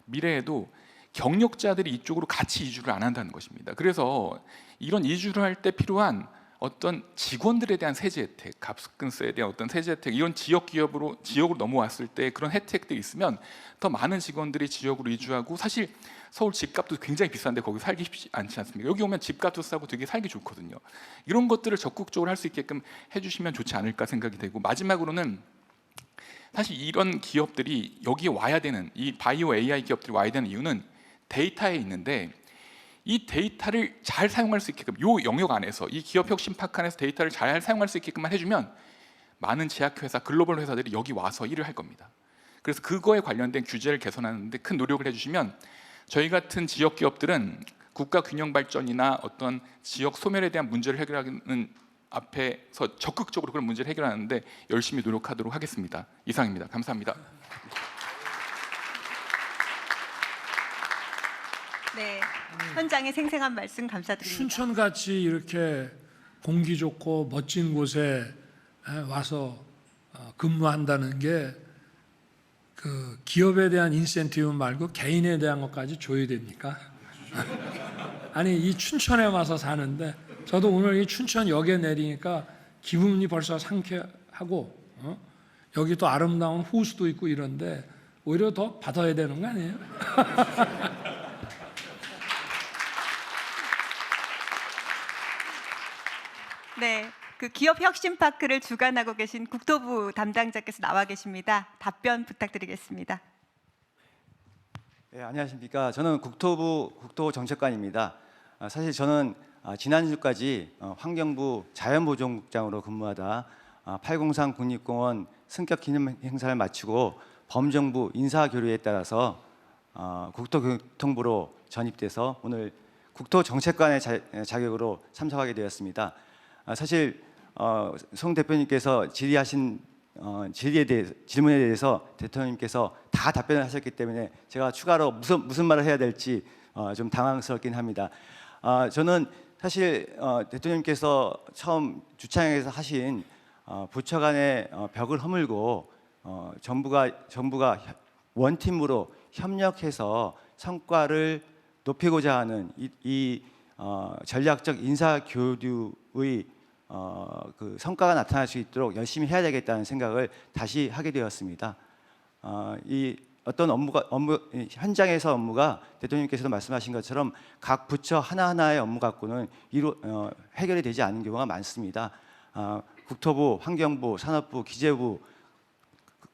미래에도 경력자들이 이쪽으로 같이 이주를 안 한다는 것입니다. 그래서 이런 이주를 할 때 필요한 어떤 직원들에 대한 세제 혜택, 갑근세에 대한 어떤 세제 혜택, 이런 지역으로 넘어왔을 때 그런 혜택들이 있으면 더 많은 직원들이 지역으로 이주하고, 사실 서울 집값도 굉장히 비싼데 거기 살기 쉽지 않지 않습니까? 여기 오면 집값도 싸고 되게 살기 좋거든요. 이런 것들을 적극적으로 할 수 있게끔 해주시면 좋지 않을까 생각이 되고, 마지막으로는 사실 이런 기업들이 여기에 와야 되는, 이 바이오 AI 기업들이 와야 되는 이유는 데이터에 있는데, 이 데이터를 잘 사용할 수 있게끔 이 영역 안에서, 이 기업 혁신 파크 안에서 데이터를 잘 사용할 수 있게끔만 해주면 많은 제약회사, 글로벌 회사들이 여기 와서 일을 할 겁니다. 그래서 그거에 관련된 규제를 개선하는 데 큰 노력을 해주시면 저희 같은 지역 기업들은 국가 균형 발전이나 어떤 지역 소멸에 대한 문제를 해결하는 앞에서 적극적으로 그런 문제를 해결하는데 열심히 노력하도록 하겠습니다. 이상입니다. 감사합니다.
네, 현장의 생생한 말씀 감사드립니다.
춘천같이 이렇게 공기 좋고 멋진 곳에 와서 근무한다는 게 그 기업에 대한 인센티브 말고 개인에 대한 것까지 줘야 됩니까? 아니, 이 춘천에 와서 사는데 저도 오늘 이 춘천역에 내리니까 기분이 벌써 상쾌하고 여기 또 아름다운 호수도 있고 이런데 오히려 더 받아야 되는 거 아니에요?
네, 그 기업 혁신 파크를 주관하고 계신 국토부 담당자께서 나와 계십니다. 답변 부탁드리겠습니다.
네, 안녕하십니까. 저는 국토정책관입니다. 사실 저는 지난주까지 환경부 자연보존국장으로 근무하다 803 국립공원 승격 기념 행사를 마치고 범정부 인사교류에 따라서 국토교통부로 전입돼서 오늘 국토정책관의 자격으로 참석하게 되었습니다. 사실 송 대표님께서 질의하신 질문에 대해서 대통령님께서 다 답변을 하셨기 때문에 제가 추가로 무슨 말을 해야 될지 좀 당황스럽긴 합니다. 저는 사실 대통령님께서 처음 주창에서 하신 부처 간의 벽을 허물고 정부가 원팀으로 협력해서 성과를 높이고자 하는 이 전략적 인사 교류의 그 성과가 나타날 수 있도록 열심히 해야 되겠다는 생각을 다시 하게 되었습니다. 이 어떤 현장에서 업무가 대통령께서도 말씀하신 것처럼 각 부처 하나하나의 업무 갖고는 해결이 되지 않는 경우가 많습니다. 국토부, 환경부, 산업부, 기재부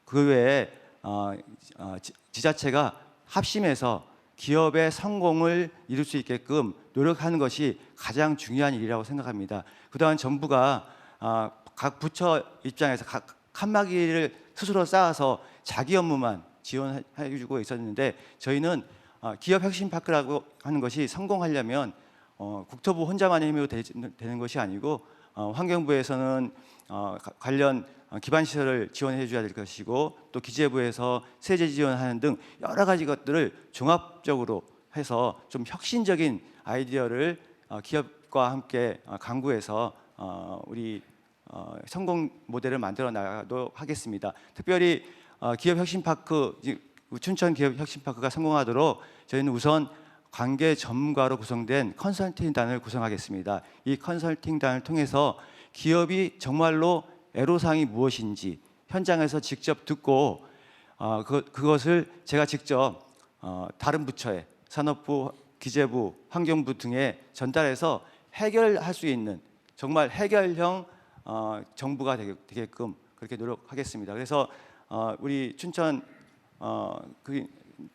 그 외에 지자체가 합심해서 기업의 성공을 이룰 수 있게끔 노력하는 것이 가장 중요한 일이라고 생각합니다. 그동안 정부가 각 부처 입장에서 각 칸막이를 스스로 쌓아서 자기 업무만 지원해주고 있었는데 저희는 기업 혁신 파크라고 하는 것이 성공하려면 국토부 혼자만의 힘으로 되는 것이 아니고 환경부에서는 관련 기반 시설을 지원해 줘야 될 것이고 또 기재부에서 세제 지원하는 등 여러 가지 것들을 종합적으로 해서 좀 혁신적인 아이디어를 기업과 함께 강구해서 우리 성공 모델을 만들어 나가도록 하겠습니다. 특별히 기업 혁신 파크, 춘천 기업 혁신 파크가 성공하도록 저희는 우선 관계 전문가로 구성된 컨설팅단을 구성하겠습니다. 이 컨설팅단을 통해서 기업이 정말로 애로사항이 무엇인지 현장에서 직접 듣고 그것을 제가 직접 다른 부처에 산업부, 기재부, 환경부 등에 전달해서 해결할 수 있는 정말 해결형 정부가 되게끔 그렇게 노력하겠습니다. 그래서 우리 춘천 그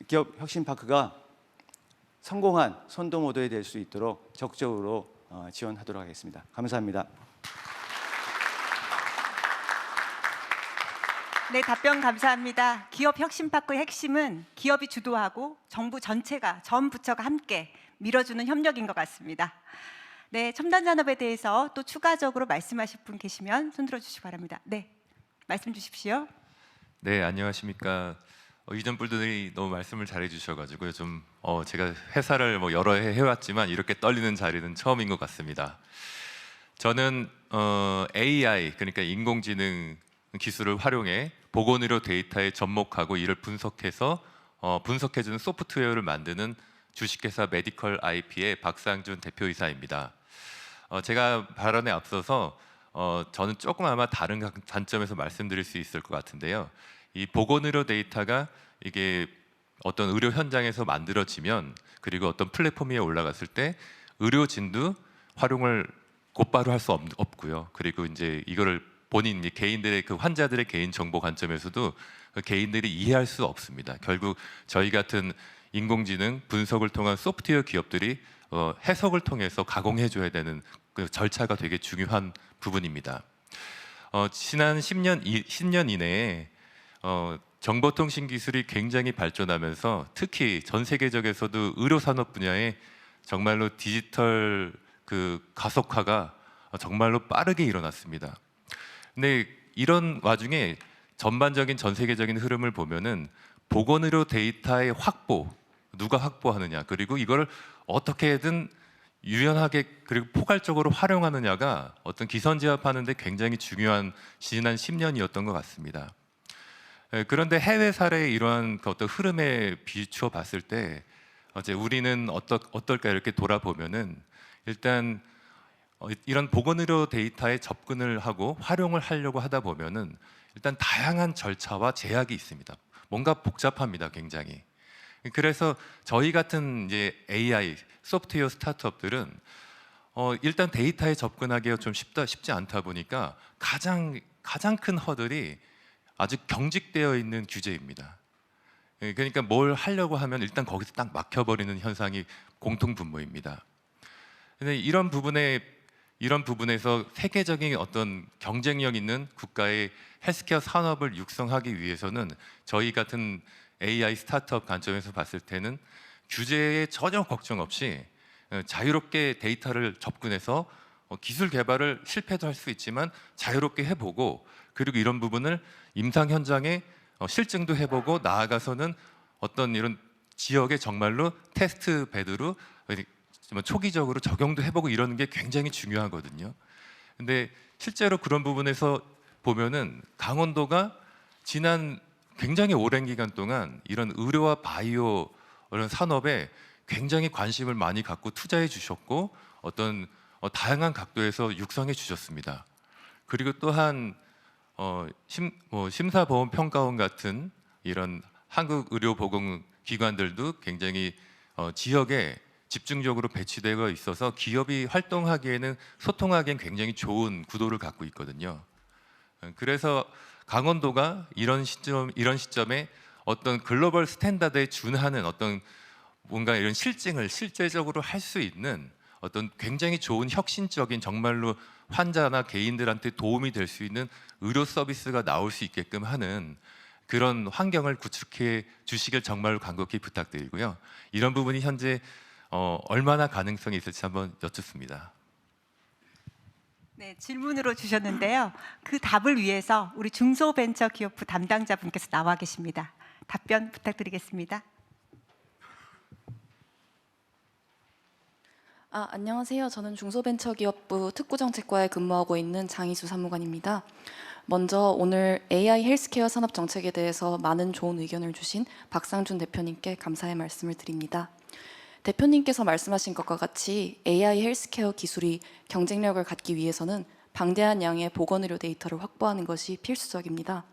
기업 혁신 파크가 성공한 선도 모델이 될 수 있도록 적극적으로 지원하도록 하겠습니다. 감사합니다.
네, 답변 감사합니다. 기업 혁신 파크의 핵심은 기업이 주도하고 정부 전체가 전 부처가 함께 밀어주는 협력인 것 같습니다. 네, 첨단 산업에 대해서 또 추가적으로 말씀하실 분 계시면 손들어 주시기 바랍니다. 네, 말씀 주십시오.
네, 안녕하십니까. 이전 분들이 너무 말씀을 잘해 주셔가지고요. 좀 제가 회사를 뭐 여러 해 해왔지만 이렇게 떨리는 자리는 처음인 것 같습니다. 저는 AI, 그러니까 인공지능 기술을 활용해 보건의료 데이터에 접목하고 이를 분석해서 분석해주는 소프트웨어를 만드는 주식회사 메디컬 IP의 박상준 대표이사입니다. 제가 발언에 앞서서 저는 조금 아마 다른 관점에서 말씀드릴 수 있을 것 같은데요. 이 보건의료 데이터가 이게 어떤 의료 현장에서 만들어지면 그리고 어떤 플랫폼 위에 올라갔을 때 의료진도 활용을 곧바로 할 수 없고요. 그리고 이제 이거를 본인 개인들의 그 환자들의 개인 정보 관점에서도 그 개인들이 이해할 수 없습니다. 결국 저희 같은 인공지능 분석을 통한 소프트웨어 기업들이 해석을 통해서 가공해줘야 되는 그 절차가 되게 중요한 부분입니다. 지난 10년 이내에 정보통신 기술이 굉장히 발전하면서 특히 전 세계적에서도 의료 산업 분야에 정말로 디지털 그 가속화가 정말로 빠르게 일어났습니다. 근데 이런 와중에 전반적인 전 세계적인 흐름을 보면은 보건의료 데이터의 확보, 누가 확보하느냐, 그리고 이걸 어떻게든 유연하게 그리고 포괄적으로 활용하느냐가 어떤 기선제압하는 데 굉장히 중요한 지난 10년이었던 것 같습니다. 그런데 해외 사례의 이러한 그 어떤 흐름에 비추어 봤을 때 이제 우리는 어떨까 이렇게 돌아보면은 일단 이런 보건의료 데이터에 접근을 하고 활용을 하려고 하다 보면은 일단 다양한 절차와 제약이 있습니다. 뭔가 복잡합니다, 굉장히. 그래서 저희 같은 이제 AI 소프트웨어 스타트업들은 일단 데이터에 접근하기가 좀 쉽지 않다 보니까 가장 큰 허들이 아주 경직되어 있는 규제입니다. 그러니까 뭘 하려고 하면 일단 거기서 딱 막혀버리는 현상이 공통분모입니다. 근데 이런 부분에서 세계적인 어떤 경쟁력 있는 국가의 헬스케어 산업을 육성하기 위해서는 저희 같은 AI 스타트업 관점에서 봤을 때는 규제에 전혀 걱정 없이 자유롭게 데이터를 접근해서 기술 개발을 실패도 할 수 있지만 자유롭게 해보고 그리고 이런 부분을 임상 현장에 실증도 해보고 나아가서는 어떤 이런 지역에 정말로 테스트 베드로 초기적으로 적용도 해보고 이러는 게 굉장히 중요하거든요. 근데 실제로 그런 부분에서 보면은 강원도가 지난 굉장히 오랜 기간 동안 이런 의료와 바이오 이런 산업에 굉장히 관심을 많이 갖고 투자해 주셨고 어떤 다양한 각도에서 육성해 주셨습니다. 그리고 또한 심사보험평가원 같은 이런 한국의료보건기관들도 굉장히 지역에 집중적으로 배치되어 있어서 기업이 활동하기에는 소통하기엔 굉장히 좋은 구도를 갖고 있거든요. 그래서 강원도가 이런 시점에 어떤 글로벌 스탠다드에 준하는 어떤 뭔가 이런 실증을 실제적으로 할 수 있는 어떤 굉장히 좋은 혁신적인 정말로 환자나 개인들한테 도움이 될 수 있는 의료 서비스가 나올 수 있게끔 하는 그런 환경을 구축해 주시길 정말로 간곡히 부탁드리고요. 이런 부분이 현재 얼마나 가능성이 있을지 한번 여쭙습니다.
네, 질문으로 주셨는데요. 그 답을 위해서 우리 중소벤처기업부 담당자분께서 나와 계십니다. 답변 부탁드리겠습니다.
안녕하세요. 저는 중소벤처기업부 특구정책과에 근무하고 있는 장희수 사무관입니다. 먼저 오늘 AI 헬스케어 산업 정책에 대해서 많은 좋은 의견을 주신 박상준 대표님께 감사의 말씀을 드립니다. 대표님께서 말씀하신 것과 같이 AI 헬스케어 기술이 경쟁력을 갖기 위해서는 방대한 양의 보건의료 데이터를 확보하는 것이 필수적입니다.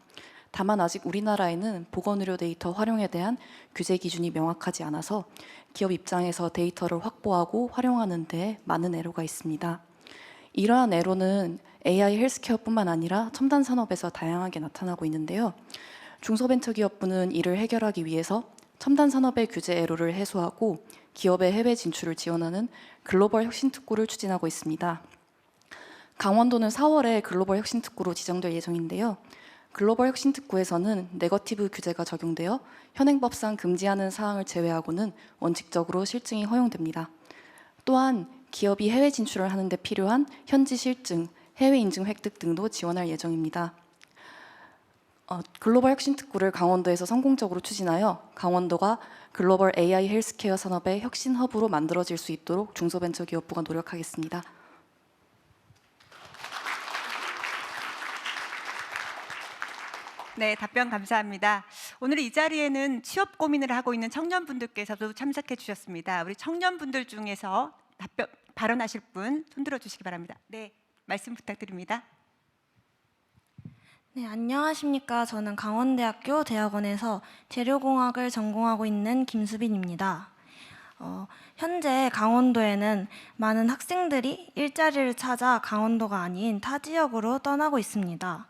다만 아직 우리나라에는 보건의료 데이터 활용에 대한 규제 기준이 명확하지 않아서 기업 입장에서 데이터를 확보하고 활용하는 데 많은 애로가 있습니다. 이러한 애로는 AI 헬스케어뿐만 아니라 첨단 산업에서 다양하게 나타나고 있는데요. 중소벤처기업부는 이를 해결하기 위해서 첨단 산업의 규제 애로를 해소하고 기업의 해외 진출을 지원하는 글로벌 혁신특구를 추진하고 있습니다. 강원도는 4월에 글로벌 혁신특구로 지정될 예정인데요. 글로벌 혁신특구에서는 네거티브 규제가 적용되어 현행법상 금지하는 사항을 제외하고는 원칙적으로 실증이 허용됩니다. 또한 기업이 해외 진출을 하는 데 필요한 현지 실증, 해외 인증 획득 등도 지원할 예정입니다. 글로벌 혁신특구를 강원도에서 성공적으로 추진하여 강원도가 글로벌 AI 헬스케어 산업의 혁신 허브로 만들어질 수 있도록 중소벤처기업부가 노력하겠습니다.
네, 답변 감사합니다. 오늘 이 자리에는 취업 고민을 하고 있는 청년분들께서도 참석해 주셨습니다. 우리 청년분들 중에서 발언하실 분 손들어 주시기 바랍니다. 네, 말씀 부탁드립니다.
네, 안녕하십니까. 저는 강원대학교 대학원에서 재료공학을 전공하고 있는 김수빈입니다. 현재 강원도에는 많은 학생들이 일자리를 찾아 강원도가 아닌 타 지역으로 떠나고 있습니다.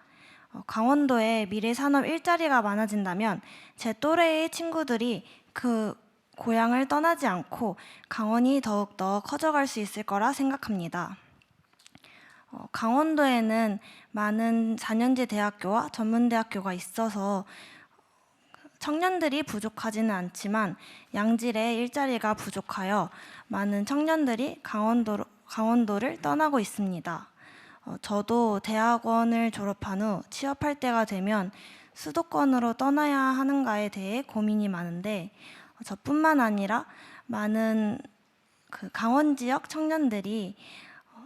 강원도에 미래 산업 일자리가 많아진다면 제 또래의 친구들이 그 고향을 떠나지 않고 강원이 더욱더 커져갈 수 있을 거라 생각합니다. 강원도에는 많은 4년제 대학교와 전문대학교가 있어서 청년들이 부족하지는 않지만 양질의 일자리가 부족하여 많은 청년들이 강원도를 떠나고 있습니다. 저도 대학원을 졸업한 후 취업할 때가 되면 수도권으로 떠나야 하는가에 대해 고민이 많은데 저뿐만 아니라 많은 강원 지역 청년들이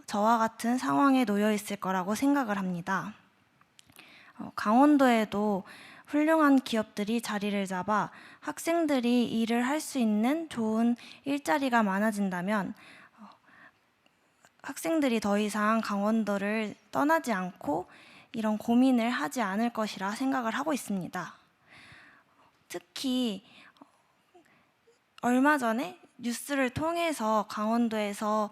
저와 같은 상황에 놓여 있을 거라고 생각을 합니다. 강원도에도 훌륭한 기업들이 자리를 잡아 학생들이 일을 할 수 있는 좋은 일자리가 많아진다면 학생들이 더 이상 강원도를 떠나지 않고 이런 고민을 하지 않을 것이라 생각을 하고 있습니다. 특히 얼마 전에 뉴스를 통해서 강원도에서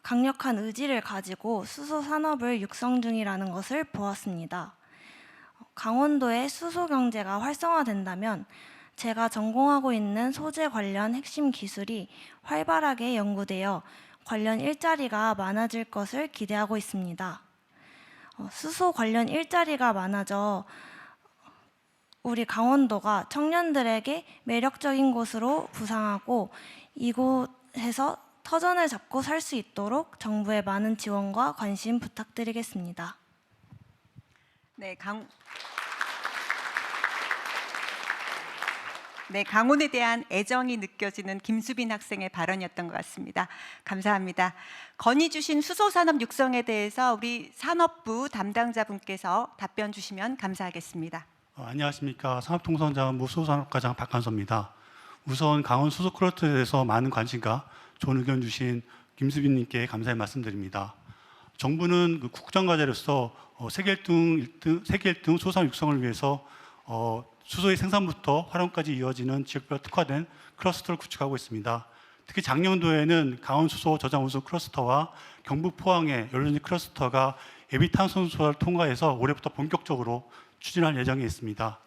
강력한 의지를 가지고 수소 산업을 육성 중이라는 것을 보았습니다. 강원도의 수소 경제가 활성화된다면 제가 전공하고 있는 소재 관련 핵심 기술이 활발하게 연구되어 관련 일자리가 많아질 것을 기대하고 있습니다. 수소 관련 일자리가 많아져 우리 강원도가 청년들에게 매력적인 곳으로 부상하고 이곳에서 터전을 잡고 살 수 있도록 정부의 많은 지원과 관심 부탁드리겠습니다.
네, 강원에 대한 애정이 느껴지는 김수빈 학생의 발언이었던 것 같습니다. 감사합니다. 건의 주신 수소산업 육성에 대해서 우리 산업부 담당자분께서 답변 주시면 감사하겠습니다.
안녕하십니까. 산업통상자원부 수소산업과장 박한서입니다. 우선 강원 수소 클러스터에 대해서 많은 관심과 좋은 의견 주신 김수빈님께 감사의 말씀드립니다. 정부는 국정과제로서 세계 1등 수소산업 육성을 위해서 수소의 생산부터 활용까지 이어지는 지역별 특화된 클러스터를 구축하고 있습니다. 특히 작년도에는 강원 수소 저장 운송 클러스터와 경북 포항의 연료전지 클러스터가 에비탄 소설 통과해서 올해부터 본격적으로 추진할 예정에 있습니다.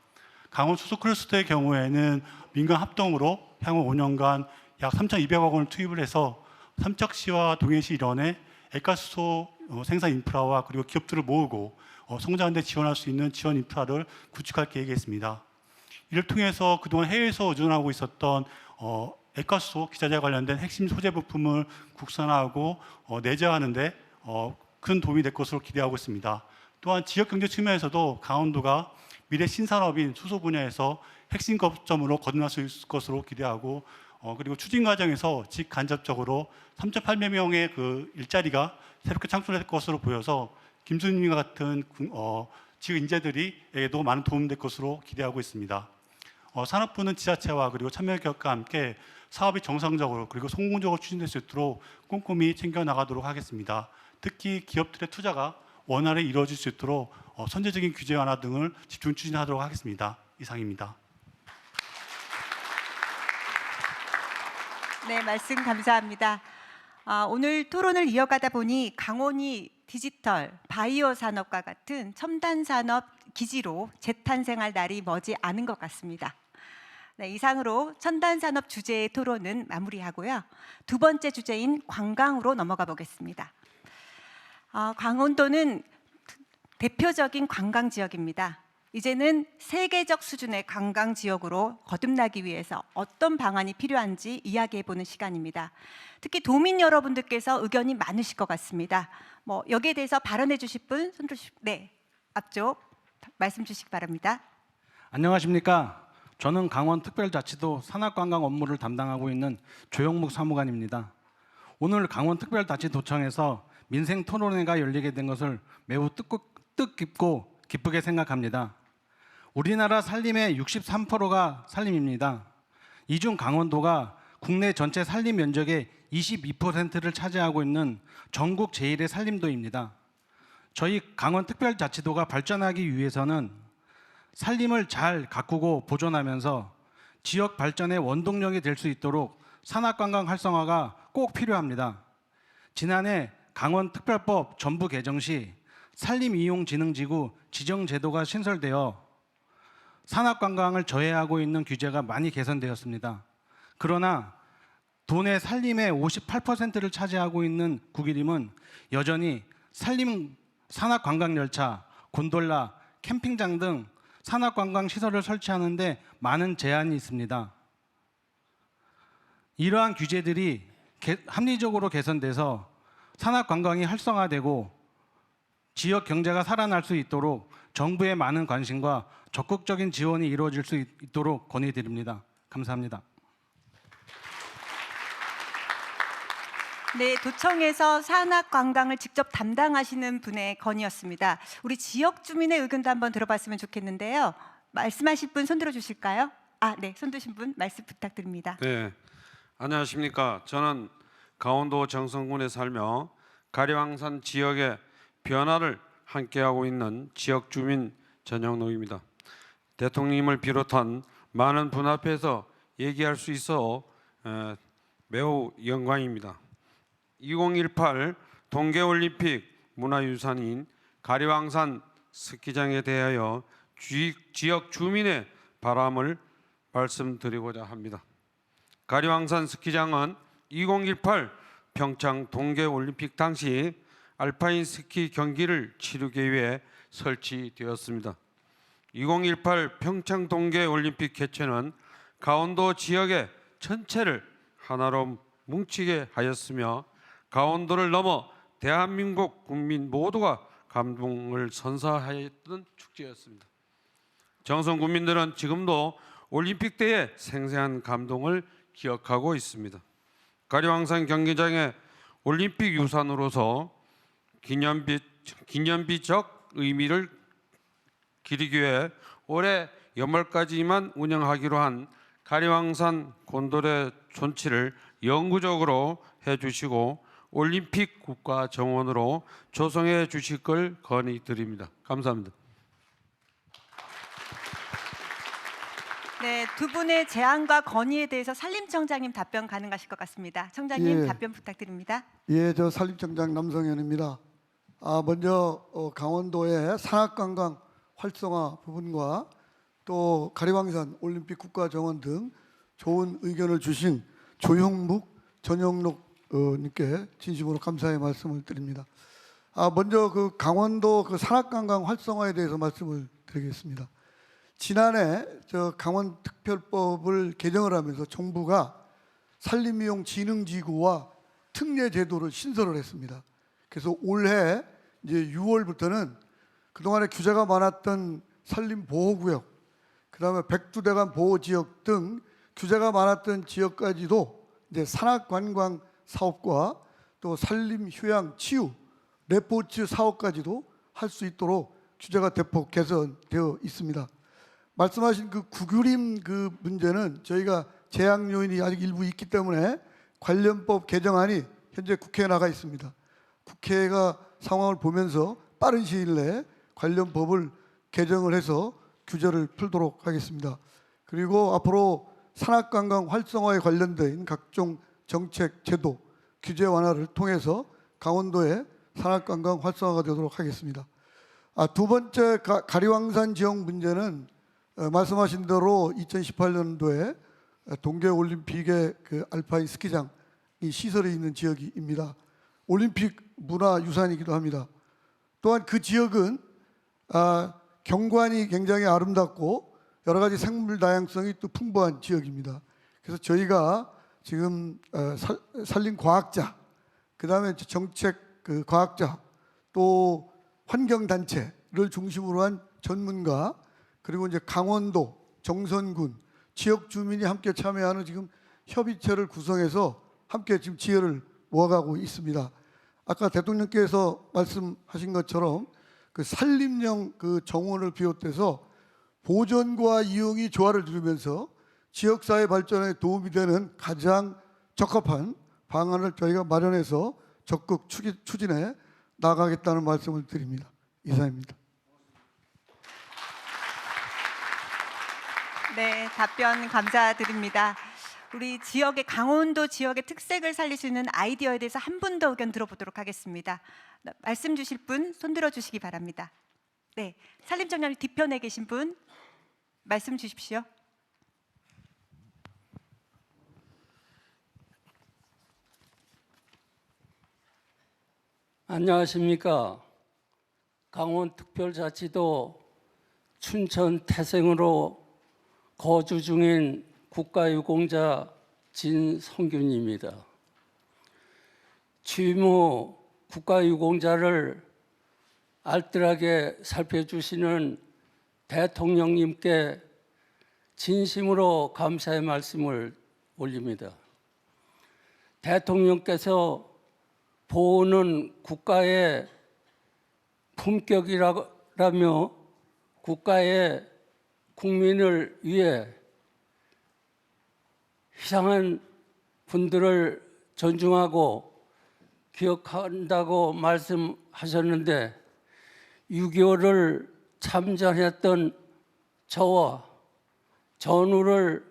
강원 수소크루스터의 경우에는 민간 합동으로 향후 5년간 약 3,200억 원을 투입을 해서 삼척시와 동해시 일원에 액가수소 생산 인프라와 그리고 기업들을 모으고 성장하는 데 지원할 수 있는 지원 인프라를 구축할 계획이 있습니다. 이를 통해서 그동안 해외에서 의존하고 있었던 액가수소 기자재 관련된 핵심 소재 부품을 국산화하고 내재하는 데 큰 도움이 될 것으로 기대하고 있습니다. 또한 지역경제 측면에서도 강원도가 미래 신산업인 수소 분야에서 핵심 거점으로 거듭날 수 있을 것으로 기대하고 그리고 추진 과정에서 직간접적으로 3.8만 명의 그 일자리가 새롭게 창출될 것으로 보여서 김수님과 같은 지역 인재들이에게도 많은 도움이 될 것으로 기대하고 있습니다. 산업부는 지자체와 그리고 참여기업과 함께 사업이 정상적으로 그리고 성공적으로 추진될 수 있도록 꼼꼼히 챙겨나가도록 하겠습니다. 특히 기업들의 투자가 원활히 이루어질 수 있도록 선제적인 규제 완화 등을 집중 추진하도록 하겠습니다. 이상입니다.
네, 말씀 감사합니다. 오늘 토론을 이어가다 보니 강원이 디지털, 바이오 산업과 같은 첨단 산업 기지로 재탄생할 날이 머지 않은 것 같습니다. 네, 이상으로 첨단 산업 주제의 토론은 마무리하고요. 두 번째 주제인 관광으로 넘어가 보겠습니다. 강원도는 대표적인 관광 지역입니다. 이제는 세계적 수준의 관광 지역으로 거듭나기 위해서 어떤 방안이 필요한지 이야기해보는 시간입니다. 특히 도민 여러분들께서 의견이 많으실 것 같습니다. 여기에 대해서 발언해 주실 분 손 들으시고, 네, 앞쪽 말씀 주시기 바랍니다.
안녕하십니까. 저는 강원특별자치도 산악관광 업무를 담당하고 있는 조영묵 사무관입니다. 오늘 강원특별자치도청에서 민생 토론회가 열리게 된 것을 매우 뜻깊고 기쁘게 생각합니다. 우리나라 산림의 63%가 산림입니다. 이 중 강원도가 국내 전체 산림 면적의 22%를 차지하고 있는 전국 제1의 산림도입니다. 저희 강원특별자치도가 발전하기 위해서는 산림을 잘 가꾸고 보존하면서 지역 발전의 원동력이 될 수 있도록 산악관광 활성화가 꼭 필요합니다. 지난해 강원특별법 전부 개정 시 산림이용진흥지구 지정제도가 신설되어 산악관광을 저해하고 있는 규제가 많이 개선되었습니다. 그러나 도내 산림의 58%를 차지하고 있는 구기림은 여전히 산악관광열차, 곤돌라, 캠핑장 등 산악관광 시설을 설치하는 데 많은 제한이 있습니다. 이러한 규제들이 합리적으로 개선돼서 산악관광이 활성화되고 지역 경제가 살아날 수 있도록 정부의 많은 관심과 적극적인 지원이 이루어질 수 있도록 건의드립니다. 감사합니다.
네, 도청에서 산악관광을 직접 담당하시는 분의 건의였습니다. 우리 지역 주민의 의견도 한번 들어봤으면 좋겠는데요. 말씀하실 분 손 들어주실까요? 네, 손 드신 분 말씀 부탁드립니다.
네, 안녕하십니까. 저는 강원도 정선군에 살며 가리왕산 지역의 변화를 함께하고 있는 지역 주민 전영록입니다. 대통령님을 비롯한 많은 분 앞에서 얘기할 수 있어 매우 영광입니다. 2018 동계올림픽 문화유산인 가리왕산 스키장에 대하여 지역 주민의 바람을 말씀드리고자 합니다. 가리왕산 스키장은 2018 평창 동계올림픽 당시 알파인 스키 경기를 치르기 위해 설치되었습니다. 2018 평창 동계올림픽 개최는 강원도 지역의 전체를 하나로 뭉치게 하였으며 강원도를 넘어 대한민국 국민 모두가 감동을 선사하였던 축제였습니다. 정선 국민들은 지금도 올림픽 때의 생생한 감동을 기억하고 있습니다. 가리왕산 경기장의 올림픽 유산으로서 기념비적 의미를 기리기 위해 올해 연말까지만 운영하기로 한 가리왕산 곤돌의 존치를 영구적으로 해주시고 올림픽 국가 정원으로 조성해 주실 걸 건의드립니다. 감사합니다.
네, 두 분의 제안과 건의에 대해서 산림청장님 답변 가능하실 것 같습니다. 청장님
예.
답변 부탁드립니다.
예, 저 산림청장 남성현입니다. 먼저 강원도의 산악관광 활성화 부분과 또 가리왕산 올림픽 국가정원 등 좋은 의견을 주신 조형묵 전영록 님께 진심으로 감사의 말씀을 드립니다. 먼저 그 강원도 그 산악관광 활성화에 대해서 말씀을 드리겠습니다. 지난해 강원특별법을 개정을 하면서 정부가 산림이용진흥지구와 특례제도를 신설을 했습니다. 그래서 올해 이제 6월부터는 그동안에 규제가 많았던 산림보호구역, 그다음에 백두대간 보호지역 등 규제가 많았던 지역까지도 이제 산악관광 사업과 또 산림휴양 치유 레포츠 사업까지도 할 수 있도록 규제가 대폭 개선되어 있습니다. 말씀하신 그 구규림 그 문제는 저희가 제약 요인이 아직 일부 있기 때문에 관련법 개정안이 현재 국회에 나가 있습니다. 국회가 상황을 보면서 빠른 시일 내에 관련 법을 개정을 해서 규제를 풀도록 하겠습니다. 그리고 앞으로 산악관광 활성화에 관련된 각종 정책, 제도, 규제 완화를 통해서 강원도의 산악관광 활성화가 되도록 하겠습니다. 두 번째 가리왕산 지역 문제는 말씀하신 대로 2018년도에 동계올림픽의 그 알파인 스키장이 시설이 있는 지역입니다. 올림픽 문화유산이기도 합니다. 또한 그 지역은 경관이 굉장히 아름답고 여러 가지 생물 다양성이 또 풍부한 지역입니다. 그래서 저희가 지금 산림과학자, 그다음에 정책 그 과학자, 또 환경단체를 중심으로 한 전문가, 그리고 이제 강원도, 정선군, 지역 주민이 함께 참여하는 지금 협의체를 구성해서 함께 지금 지혜를 모아가고 있습니다. 아까 대통령께서 말씀하신 것처럼 그 산림형 그 정원을 비롯해서 보존과 이용이 조화를 이루면서 지역사회 발전에 도움이 되는 가장 적합한 방안을 저희가 마련해서 적극 추진해 나가겠다는 말씀을 드립니다. 이상입니다.
네, 답변 감사드립니다. 우리 지역의 강원도 지역의 특색을 살릴 수 있는 아이디어에 대해서 한 분 더 의견 들어보도록 하겠습니다. 말씀 주실 분 손 들어 주시기 바랍니다. 네, 산림청장 뒤편에 계신 분 말씀 주십시오.
안녕하십니까. 강원특별자치도 춘천 태생으로 거주 중인 국가유공자 진성균입니다. 취임 후 국가유공자를 알뜰하게 살펴주시는 대통령님께 진심으로 감사의 말씀을 올립니다. 대통령께서 보호는 국가의 품격이라며 국가의 국민을 위해 희생한 분들을 존중하고 기억한다고 말씀하셨는데 6.25를 참전했던 저와 전우를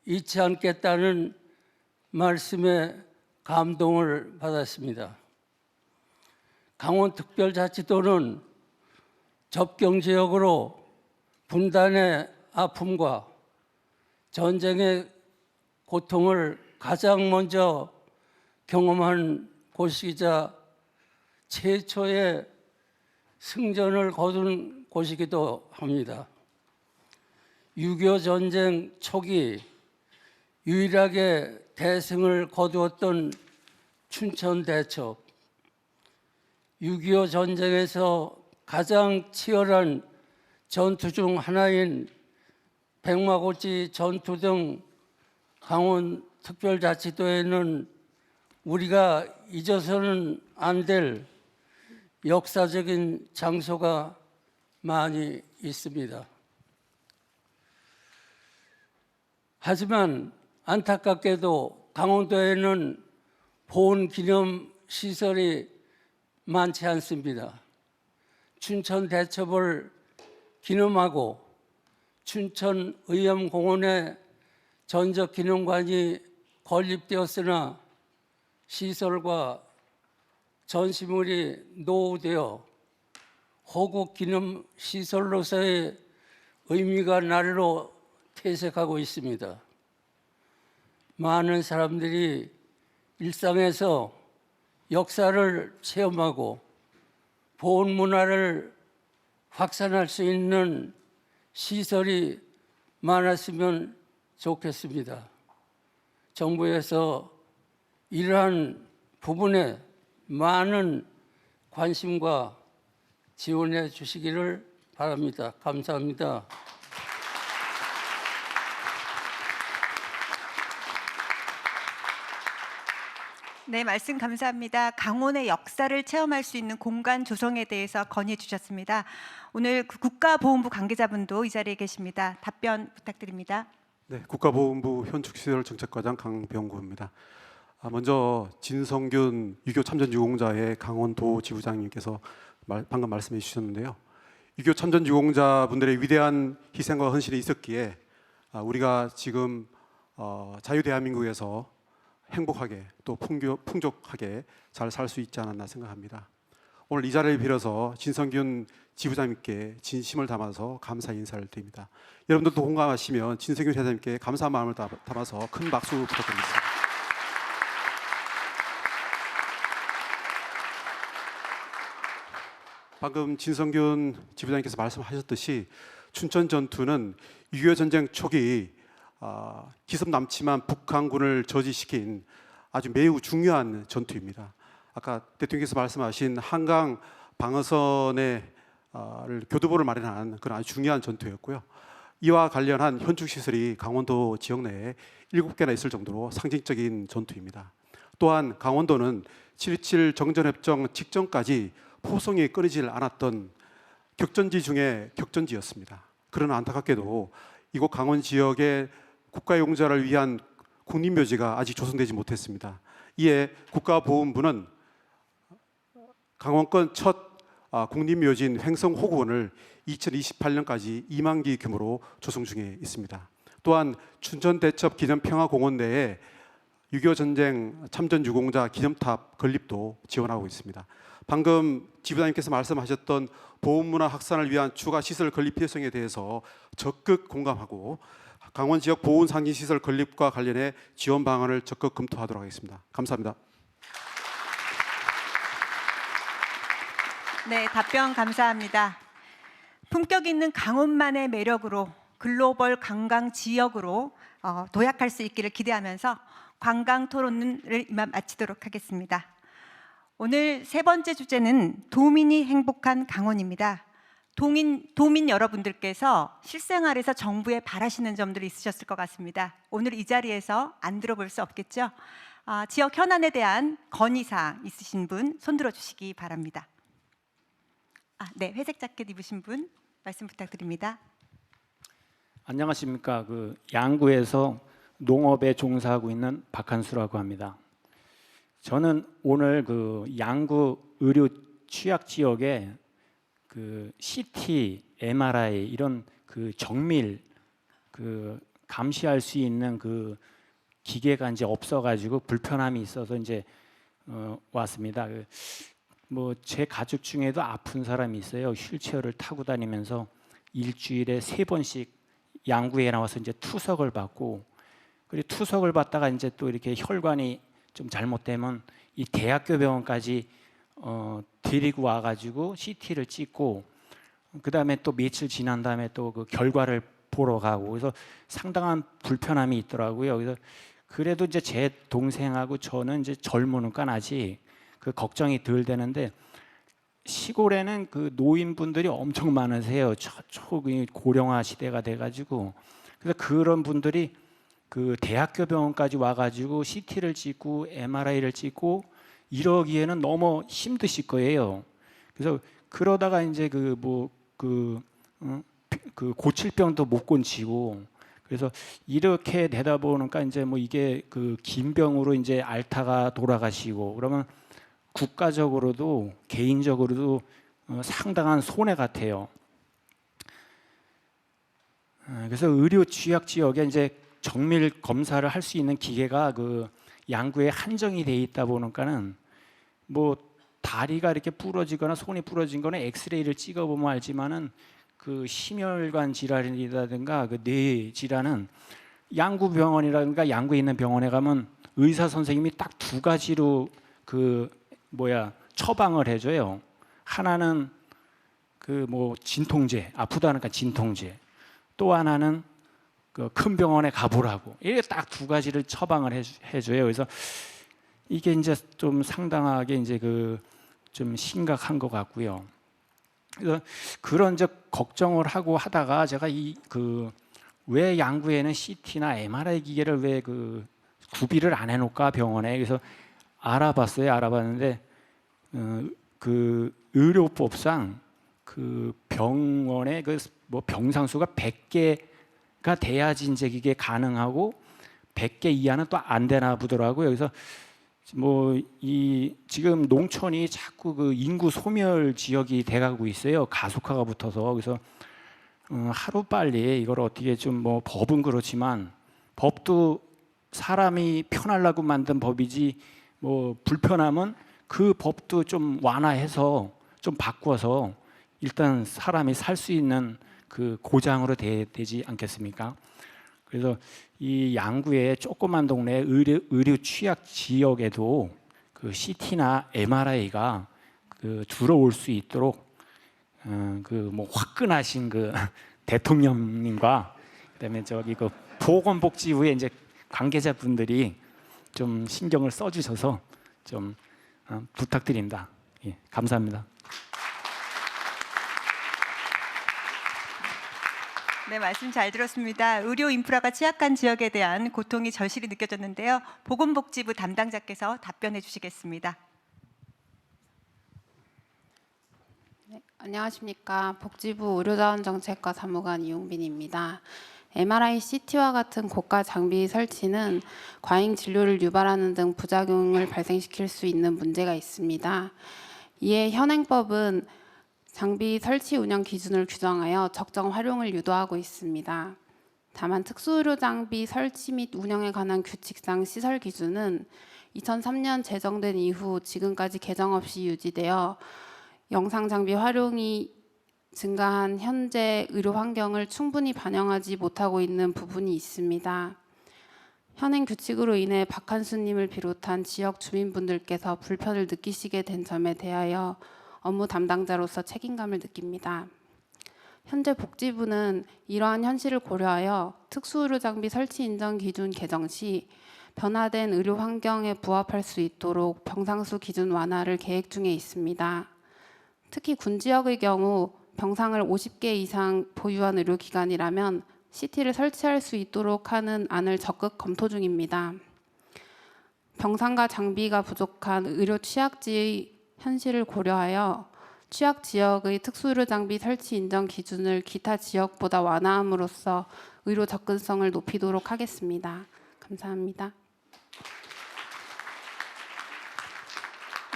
잊지 않겠다는 말씀에 감동을 받았습니다. 강원특별자치도는 접경지역으로 분단의 아픔과 전쟁의 고통을 가장 먼저 경험한 곳이자 최초의 승전을 거둔 곳이기도 합니다. 6.25 전쟁 초기 유일하게 대승을 거두었던 춘천대첩, 6.25 전쟁에서 가장 치열한 전투 중 하나인 백마고지 전투 등 강원 특별자치도에는 우리가 잊어서는 안 될 역사적인 장소가 많이 있습니다. 하지만 안타깝게도 강원도에는 보훈 기념 시설이 많지 않습니다. 춘천 대첩을 기념하고 춘천 의암공원에 전적 기념관이 건립되었으나 시설과 전시물이 노후되어 호국 기념 시설로서의 의미가 날로 퇴색하고 있습니다. 많은 사람들이 일상에서 역사를 체험하고 보온 문화를 확산할 수 있는 시설이 많았으면 좋겠습니다. 정부에서 이러한 부분에 많은 관심과 지원해 주시기를 바랍니다. 감사합니다.
네, 말씀 감사합니다. 강원의 역사를 체험할 수 있는 공간 조성에 대해서 건의해 주셨습니다. 오늘 국가보훈부 관계자분도 이 자리에 계십니다. 답변 부탁드립니다.
네, 국가보훈부 현축시설정책과장 강병구입니다. 먼저 진성균 유교 참전유공자의 강원도 지부장님께서 방금 말씀해 주셨는데요. 유교 참전유공자분들의 위대한 희생과 헌신이 있었기에 우리가 지금 자유대한민국에서 행복하게 또 풍족하게 잘 살 수 있지 않았나 생각합니다. 오늘 이 자리를 빌어서 진성균 지부장님께 진심을 담아서 감사 인사를 드립니다. 여러분들도 공감하시면 진성균 회장님께 감사한 마음을 담아서 큰 박수 부탁드리겠습니다. 방금 진성균 지부장님께서 말씀하셨듯이 춘천 전투는 6.25 전쟁 초기 기습 남침한 북한군을 저지시킨 아주 매우 중요한 전투입니다. 아까 대통령께서 말씀하신 한강 방어선의 교두보를 마련한 그런 아주 중요한 전투였고요. 이와 관련한 현축시설이 강원도 지역 내에 7개나 있을 정도로 상징적인 전투입니다. 또한 강원도는 7.27 정전협정 직전까지 포성이 끊이질 않았던 격전지 중에 격전지였습니다. 그러나 안타깝게도 이곳 강원 지역의 국가용자를 위한 국립묘지가 아직 조성되지 못했습니다. 이에 국가보훈부는 강원권 첫 국립묘지인 횡성호구원을 2028년까지 2만 기 규모로 조성 중에 있습니다. 또한 춘천대첩 기념평화공원 내에 6.25 전쟁 참전 유공자 기념탑 건립도 지원하고 있습니다. 방금 지부장님께서 말씀하셨던 보훈문화 확산을 위한 추가 시설 건립 필요성에 대해서 적극 공감하고 강원 지역 보훈 상징 시설 건립과 관련해 지원 방안을 적극 검토하도록 하겠습니다. 감사합니다.
네, 답변 감사합니다. 품격 있는 강원만의 매력으로 글로벌 관광 지역으로 도약할 수 있기를 기대하면서 관광 토론을 이만 마치도록 하겠습니다. 오늘 세 번째 주제는 도민이 행복한 강원입니다. 도민 여러분들께서 실생활에서 정부에 바라시는 점들이 있으셨을 것 같습니다. 오늘 이 자리에서 안 들어볼 수 없겠죠? 지역 현안에 대한 건의사항 있으신 분 손들어 주시기 바랍니다. 네, 회색 자켓 입으신 분 말씀 부탁드립니다.
안녕하십니까. 양구에서 농업에 종사하고 있는 박한수라고 합니다. 저는 오늘 양구 의료 취약 지역에 CT, MRI 이런 정밀 감시할 수 있는 기계가 이제 없어가지고 불편함이 있어서 이제 왔습니다. 제 가족 중에도 아픈 사람이 있어요. 휠체어를 타고 다니면서 일주일에 3번씩 양구에 나와서 이제 투석을 받고, 그리고 투석을 받다가 이제 또 이렇게 혈관이 좀 잘못되면 이 대학교 병원까지 데리고 와가지고 CT를 찍고, 그 다음에 또 며칠 지난 다음에 또 그 결과를 보러 가고, 그래서 상당한 불편함이 있더라고요. 그래서 그래도 이제 제 동생하고 저는 이제 젊으니까 아직 걱정이 덜 되는데, 시골에는 노인분들이 엄청 많으세요. 고령화 시대가 돼가지고. 그래서 그런 분들이 대학교 병원까지 와가지고 CT를 찍고 MRI를 찍고 이러기에는 너무 힘드실 거예요. 그래서 그러다가 이제 고칠 병도 못 고치고, 그래서 이렇게 되다 보니까 이제 이게 긴 병으로 이제 앓다가 돌아가시고, 그러면 국가적으로도 개인적으로도 상당한 손해 같아요. 그래서 의료 취약 지역에 이제 정밀 검사를 할 수 있는 기계가 양구에 한정이 돼 있다 보니까는 다리가 이렇게 부러지거나 손이 부러진 거는 엑스레이를 찍어보면 알지만은 그 심혈관 질환이라든가 그 뇌 질환은 양구병원이라든가 양구에 있는 병원에 가면 의사 선생님이 딱 두 가지로 처방을 해줘요. 하나는 그 진통제, 아프다니까 진통제. 또 하나는 그 큰 병원에 가보라고. 이게 딱 두 가지를 처방을 해줘요. 그래서 이게 이제 좀 상당하게 이제 좀 심각한 것 같고요. 그래서 그런 걱정을 하고 하다가 제가 왜 양구에는 CT나 MRI 기계를 왜 구비를 안 해놓을까 병원에. 그래서 알아봤어요. 알아봤는데 그 의료법상 그 병원에 병상 수가 100개가 돼야지 이제 이게 가능하고 100개 이하는 또 안 되나 보더라고요. 그래서 지금 농촌이 자꾸 인구 소멸 지역이 돼가고 있어요. 가속화가 붙어서. 그래서 하루 빨리 이걸 어떻게 좀 법은 그렇지만 법도 사람이 편하려고 만든 법이지 불편하면 그 법도 좀 완화해서 좀 바꿔서 일단 사람이 살 수 있는 그 고장으로 되지 않겠습니까? 그래서 이 양구의 조그만 동네 의료 취약 지역에도 그 CT나 MRI가 들어올 수 있도록 화끈하신 대통령님과 그다음에 보건복지부의 이제 관계자분들이 좀 신경을 써주셔서 좀 부탁드립니다. 예, 감사합니다.
네, 말씀 잘 들었습니다. 의료 인프라가 취약한 지역에 대한 고통이 절실히 느껴졌는데요. 보건복지부 담당자께서 답변해 주시겠습니다.
네, 안녕하십니까. 복지부 의료자원정책과 사무관 이용빈입니다. MRI, CT와 같은 고가 장비 설치는 과잉 진료를 유발하는 등 부작용을 발생시킬 수 있는 문제가 있습니다. 이에 현행법은 장비 설치 운영 기준을 규정하여 적정 활용을 유도하고 있습니다. 다만 특수의료 장비 설치 및 운영에 관한 규칙상 시설 기준은 2003년 제정된 이후 지금까지 개정 없이 유지되어 영상 장비 활용이 증가한 현재 의료 환경을 충분히 반영하지 못하고 있는 부분이 있습니다. 현행 규칙으로 인해 박한수님을 비롯한 지역 주민분들께서 불편을 느끼시게 된 점에 대하여 업무 담당자로서 책임감을 느낍니다. 현재 복지부는 이러한 현실을 고려하여 특수의료 장비 설치 인정 기준 개정 시 변화된 의료 환경에 부합할 수 있도록 병상수 기준 완화를 계획 중에 있습니다. 특히 군 지역의 경우 병상을 50개 이상 보유한 의료기관이라면 CT를 설치할 수 있도록 하는 안을 적극 검토 중입니다. 병상과 장비가 부족한 의료 취약지의 현실을 고려하여 취약 지역의 특수의료 장비 설치 인정 기준을 기타 지역보다 완화함으로써 의료 접근성을 높이도록 하겠습니다. 감사합니다.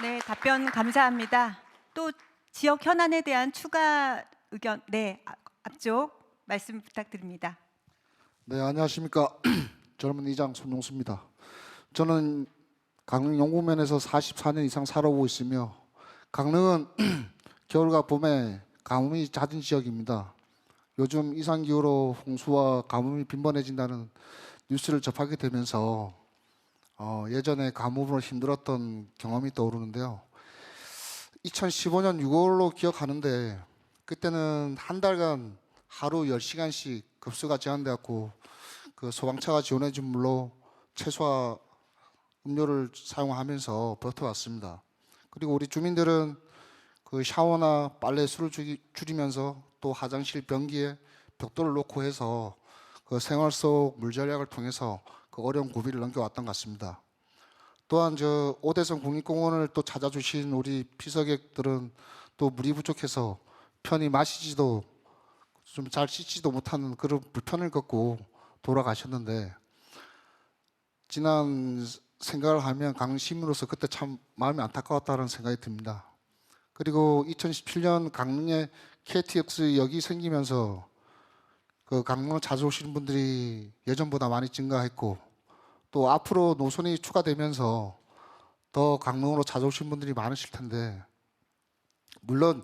네, 답변 감사합니다. 또 지역 현안에 대한 추가 의견, 앞쪽 말씀 부탁드립니다.
네, 안녕하십니까. 젊은 이장 손용수입니다. 저는 강릉 용구면에서 44년 이상 살아오고 있으며 강릉은 겨울과 봄에 가뭄이 잦은 지역입니다. 요즘 이상기후로 홍수와 가뭄이 빈번해진다는 뉴스를 접하게 되면서 예전에 가뭄으로 힘들었던 경험이 떠오르는데요. 2015년 6월로 기억하는데 그때는 한 달간 하루 10시간씩 급수가 제한되었고 그 소방차가 지원해 준 물로 채소와 음료를 사용하면서 버텨왔습니다. 그리고 우리 주민들은 그 샤워나 빨래 수를 줄이면서 또 화장실 변기에 벽돌을 놓고 해서 그 생활 속 물 전략을 통해서 그 어려운 고비를 넘겨왔던 것 같습니다. 또한 저 오대성 국립공원을 또 찾아주신 우리 피서객들은 또 물이 부족해서 편히 마시지도 좀 잘 씻지도 못하는 그런 불편을 겪고 돌아가셨는데 지난 생각을 하면 강릉 시민으로서 그때 참 마음이 안타까웠다는 생각이 듭니다. 그리고 2017년 강릉에 KTX 역이 생기면서 그 강릉을 찾아오시는 분들이 예전보다 많이 증가했고 또 앞으로 노선이 추가되면서 더 강릉으로 찾아오신 분들이 많으실 텐데, 물론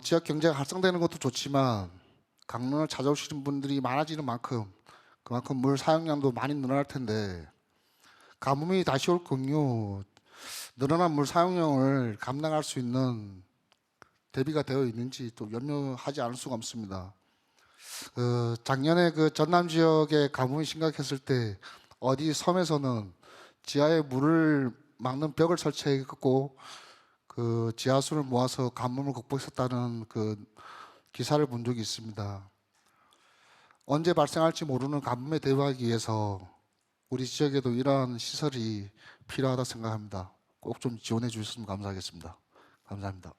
지역 경제가 활성되는 것도 좋지만 강릉을 찾아오시는 분들이 많아지는 만큼 그만큼 물 사용량도 많이 늘어날 텐데, 가뭄이 다시 올 경우 늘어난 물 사용량을 감당할 수 있는 대비가 되어 있는지 또 염려하지 않을 수가 없습니다. 작년에 그 전남 지역에 가뭄이 심각했을 때 어디 섬에서는 지하에 물을 막는 벽을 설치했고 그 지하수를 모아서 가뭄을 극복했다는 그 기사를 본 적이 있습니다. 언제 발생할지 모르는 가뭄에 대비하기 위해서 우리 지역에도 이러한 시설이 필요하다 생각합니다. 꼭 좀 지원해 주셨으면 감사하겠습니다. 감사합니다.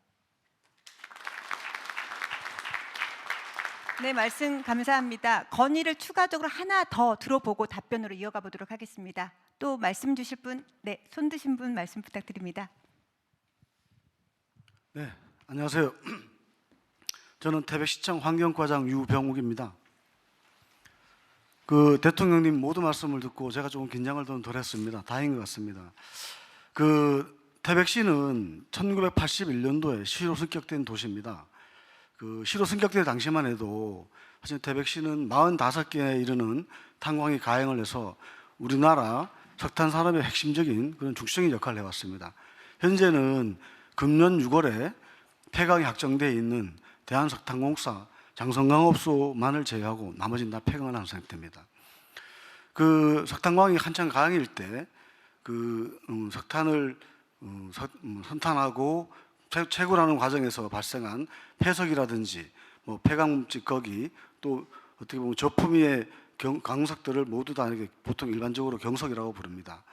네, 말씀 감사합니다. 건의를 추가적으로 하나 더 들어보고 답변으로 이어가 보도록 하겠습니다. 또 말씀 주실 분, 네, 손 드신 분 말씀 부탁드립니다.
네, 안녕하세요. 저는 태백시청 환경과장 유병욱입니다. 그 대통령님 모두 말씀을 듣고 제가 조금 긴장을 좀 덜 했습니다. 다행인 것 같습니다. 그 태백시는 1981년도에 시로 승격된 도시입니다. 그 시로 승격될 당시만 해도 사실 태백시는 45개에 이르는 탄광이 가행을 해서 우리나라 석탄 산업의 핵심적인 그런 중심적인 역할을 해왔습니다. 현재는 금년 6월에 폐광이 확정되어 있는 대한석탄공사 장성강업소만을 제외하고 나머지는 다 폐광을 하는 상태입니다. 그 석탄광이 한창 가행일 때 그 석탄을 선탄하고 채굴하는 과정에서 발생한 폐석이라든지 뭐 폐광 찌꺼기 또 어떻게 보면 저품위의 강석들을 모두 다 이렇게 보통 일반적으로 경석이라고 부릅니다.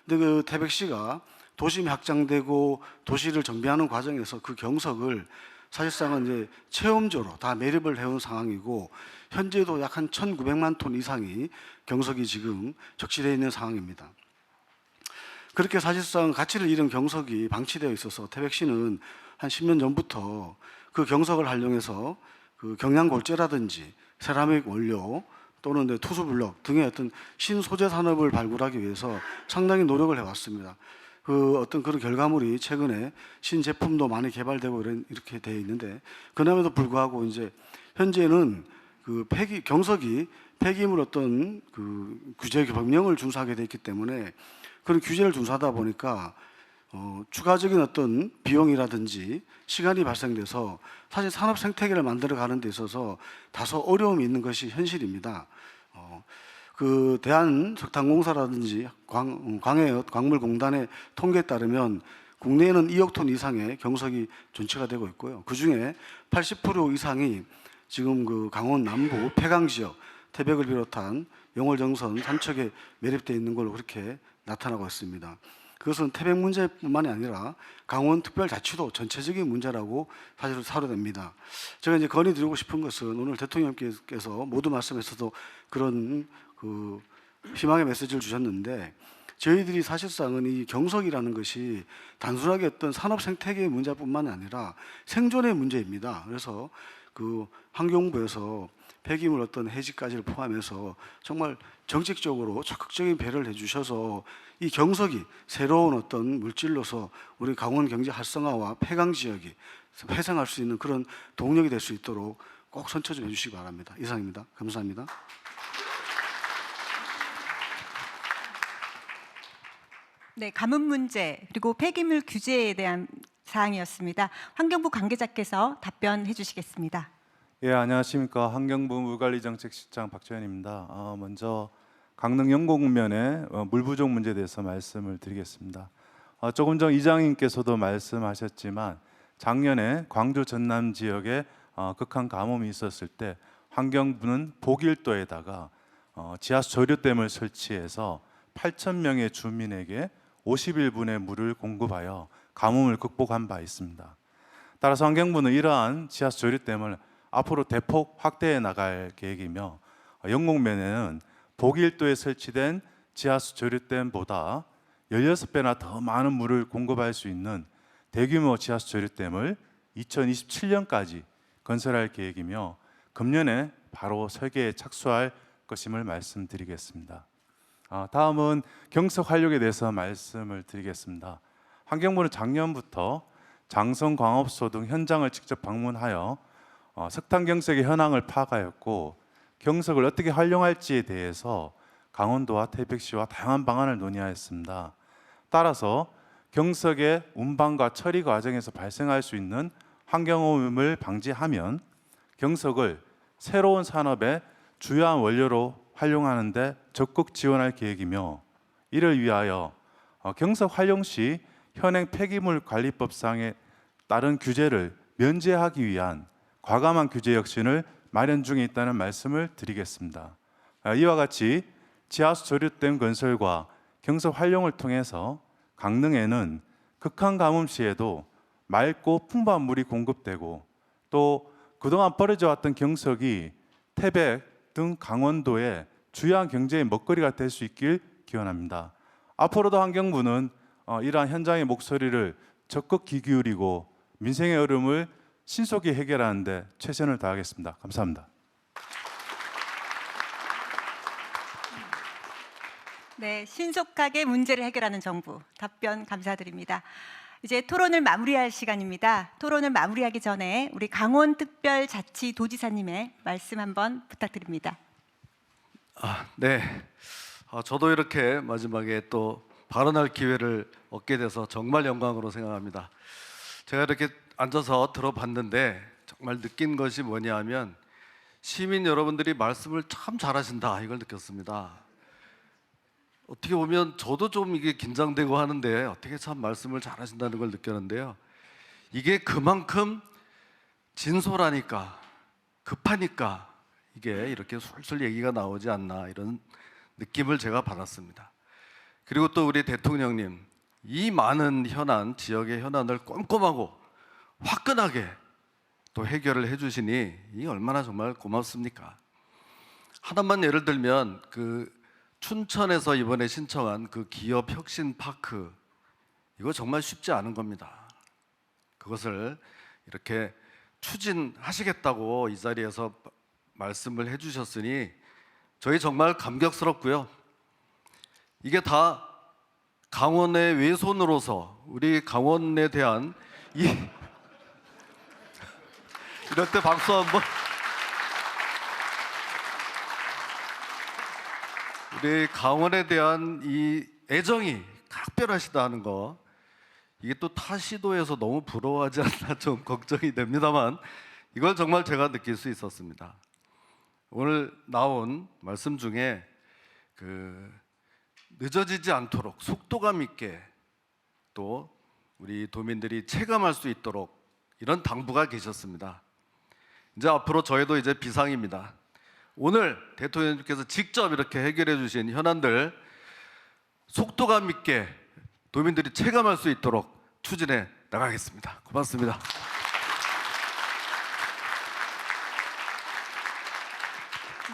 근데 그 태백시가 도심이 확장되고 도시를 정비하는 과정에서 그 경석을 사실상은 이제 체험조로 다 매립을 해온 상황이고 현재도 약 한 1,900만 톤 이상이 경석이 지금 적시되어 있는 상황입니다. 그렇게 사실상 가치를 잃은 경석이 방치되어 있어서 태백시는 한 10년 전부터 그 경석을 활용해서 그 경량골재라든지 세라믹 원료 또는 투수블럭 등의 어떤 신소재 산업을 발굴하기 위해서 상당히 노력을 해왔습니다. 그 어떤 그런 결과물이 최근에 신제품도 많이 개발되고 이렇게 되어 있는데 그럼에도 불구하고 이제 현재는 그 경석이 폐기물 어떤 그 규제 법령을 준수하게 되어 있기 때문에 그런 규제를 준수하다 보니까 추가적인 어떤 비용이라든지 시간이 발생돼서 사실 산업 생태계를 만들어 가는 데 있어서 다소 어려움이 있는 것이 현실입니다. 그 대한석탄공사라든지 광물공단의 통계에 따르면 국내에는 2억 톤 이상의 경석이 존치가 되고 있고요. 그 중에 80% 이상이 지금 그 강원 남부 폐강 지역, 태백을 비롯한 영월정선, 삼척에 매립되어 있는 걸로 그렇게 나타나고 있습니다. 그것은 태백 문제뿐만이 아니라 강원특별자치도 전체적인 문제라고 사실 사료됩니다. 제가 이제 건의드리고 싶은 것은 오늘 대통령께서 모두 말씀에서도 그런 그 희망의 메시지를 주셨는데 저희들이 사실상은 이 경석이라는 것이 단순하게 어떤 산업 생태계의 문제뿐만 아니라 생존의 문제입니다. 그래서 그 환경부에서 폐기물 어떤 해지까지를 포함해서 정말 정책적으로 적극적인 배려를 해주셔서 이 경석이 새로운 어떤 물질로서 우리 강원 경제 활성화와 폐강 지역이 회생할 수 있는 그런 동력이 될 수 있도록 꼭 선처 좀 해주시기 바랍니다. 이상입니다. 감사합니다.
네, 가뭄 문제 그리고 폐기물 규제에 대한 사항이었습니다. 환경부 관계자께서 답변해 주시겠습니다.
예, 안녕하십니까. 환경부 물관리정책실장 박주현입니다. 먼저 강릉 영곡면의 물 부족 문제에 대해서 말씀을 드리겠습니다. 조금 전 이장님께서도 말씀하셨지만 작년에 광주 전남 지역에 극한 가뭄이 있었을 때 환경부는 복일도에다가 지하수 조류댐을 설치해서 8,000명의 주민에게 51분의 물을 공급하여 가뭄을 극복한 바 있습니다. 따라서 환경부는 이러한 지하수 조류댐을 앞으로 대폭 확대해 나갈 계획이며 영곡면에는 복일도에 설치된 지하수 조류댐보다 16배나 더 많은 물을 공급할 수 있는 대규모 지하수 조류댐을 2027년까지 건설할 계획이며 금년에 바로 설계에 착수할 것임을 말씀드리겠습니다. 다음은 경석 활용에 대해서 말씀을 드리겠습니다. 환경부는 작년부터 장성 광업소 등 현장을 직접 방문하여 석탄 경석의 현황을 파악하였고 경석을 어떻게 활용할지에 대해서 강원도와 태백시와 다양한 방안을 논의하였습니다. 따라서 경석의 운반과 처리 과정에서 발생할 수 있는 환경오염을 방지하면 경석을 새로운 산업의 주요한 원료로 활용하는 데 적극 지원할 계획이며 이를 위하여 경석 활용 시 현행 폐기물 관리법상에 따른 규제를 면제하기 위한 과감한 규제 혁신을 마련 중에 있다는 말씀을 드리겠습니다. 이와 같이 지하수 조류댐 건설과 경석 활용을 통해서 강릉에는 극한 가뭄 시에도 맑고 풍부한 물이 공급되고 또 그동안 버려져 왔던 경석이 태백 등 강원도의 주요한 경제의 먹거리가 될 수 있길 기원합니다. 앞으로도 환경부는 이러한 현장의 목소리를 적극 귀 기울이고 민생의 어려움을 신속히 해결하는 데 최선을 다하겠습니다. 감사합니다.
네, 신속하게 문제를 해결하는 정부. 답변 감사드립니다. 이제 토론을 마무리할 시간입니다. 토론을 마무리하기 전에 우리 강원특별자치도지사님의 말씀 한번 부탁드립니다.
네, 저도 이렇게 마지막에 또 발언할 기회를 얻게 돼서 정말 영광으로 생각합니다. 제가 이렇게 앉아서 들어봤는데 정말 느낀 것이 뭐냐 하면 시민 여러분들이 말씀을 참 잘하신다 이걸 느꼈습니다. 어떻게 보면 저도 좀 이게 긴장되고 하는데 어떻게 참 말씀을 잘하신다는 걸 느꼈는데요. 이게 그만큼 진솔하니까 급하니까 이게 이렇게 술술 얘기가 나오지 않나 이런 느낌을 제가 받았습니다. 그리고 또 우리 대통령님 이 많은 현안, 지역의 현안을 꼼꼼하고 화끈하게 또 해결을 해주시니 이 얼마나 정말 고맙습니까? 하나만 예를 들면 그 춘천에서 이번에 신청한 그 기업 혁신 파크 이거 정말 쉽지 않은 겁니다. 그것을 이렇게 추진하시겠다고 이 자리에서 말씀을 해주셨으니 저희 정말 감격스럽고요. 이게 다 강원의 외손으로서 우리 강원에 대한 이럴 때 박수 한번. 우리 강원에 대한 이 애정이 각별하시다 하는 거 이게 또 타 시도에서 너무 부러워하지 않나 좀 걱정이 됩니다만 이걸 정말 제가 느낄 수 있었습니다. 오늘 나온 말씀 중에 그 늦어지지 않도록 속도감 있게 또 우리 도민들이 체감할 수 있도록 이런 당부가 계셨습니다. 이제 앞으로 저희도 이제 비상입니다. 오늘 대통령님께서 직접 이렇게 해결해 주신 현안들 속도감 있게 도민들이 체감할 수 있도록 추진해 나가겠습니다. 고맙습니다.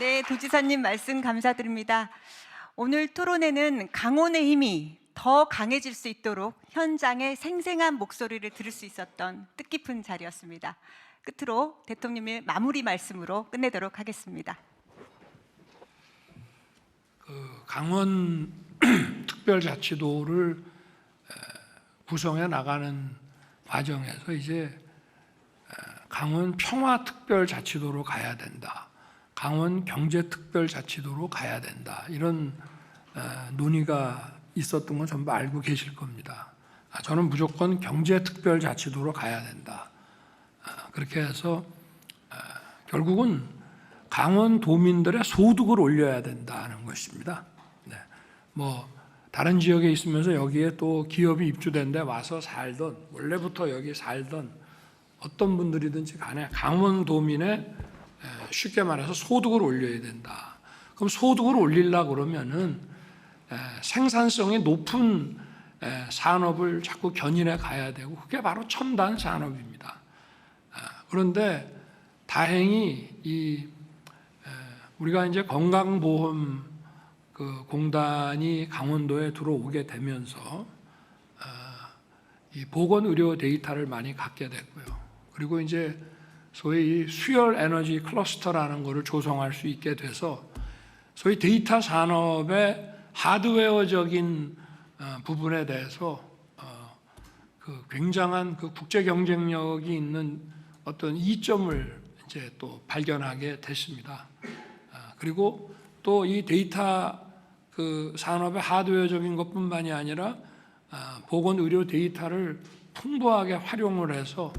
네, 도지사님 말씀 감사드립니다. 오늘 토론회는 강원의 힘이 더 강해질 수 있도록 현장의 생생한 목소리를 들을 수 있었던 뜻깊은 자리였습니다. 끝으로 대통령의 마무리 말씀으로 끝내도록 하겠습니다.
강원 특별자치도를 구성해 나가는 과정에서 이제 강원 평화특별자치도로 가야 된다. 강원 경제특별자치도로 가야 된다. 이런 논의가 있었던 건 전부 알고 계실 겁니다. 저는 무조건 경제특별자치도로 가야 된다. 그렇게 해서 결국은 강원도민들의 소득을 올려야 된다는 것입니다. 네. 뭐 다른 지역에 있으면서 여기에 또 기업이 입주된 데 와서 살던 원래부터 여기 살던 어떤 분들이든지 간에 강원도민의 쉽게 말해서 소득을 올려야 된다. 그럼 소득을 올리려고 그러면은 생산성이 높은 산업을 자꾸 견인해 가야 되고 그게 바로 첨단 산업입니다. 그런데 다행히 우리가 이제 건강보험 공단이 강원도에 들어오게 되면서 이 보건의료 데이터를 많이 갖게 됐고요. 그리고 이제 소위 이 수열 에너지 클러스터라는 것을 조성할 수 있게 돼서 소위 데이터 산업의 하드웨어적인 부분에 대해서 그 굉장한 그 국제 경쟁력이 있는 어떤 이점을 이제 또 발견하게 됐습니다. 그리고 또 이 데이터 그 산업의 하드웨어적인 것뿐만이 아니라 보건 의료 데이터를 풍부하게 활용을 해서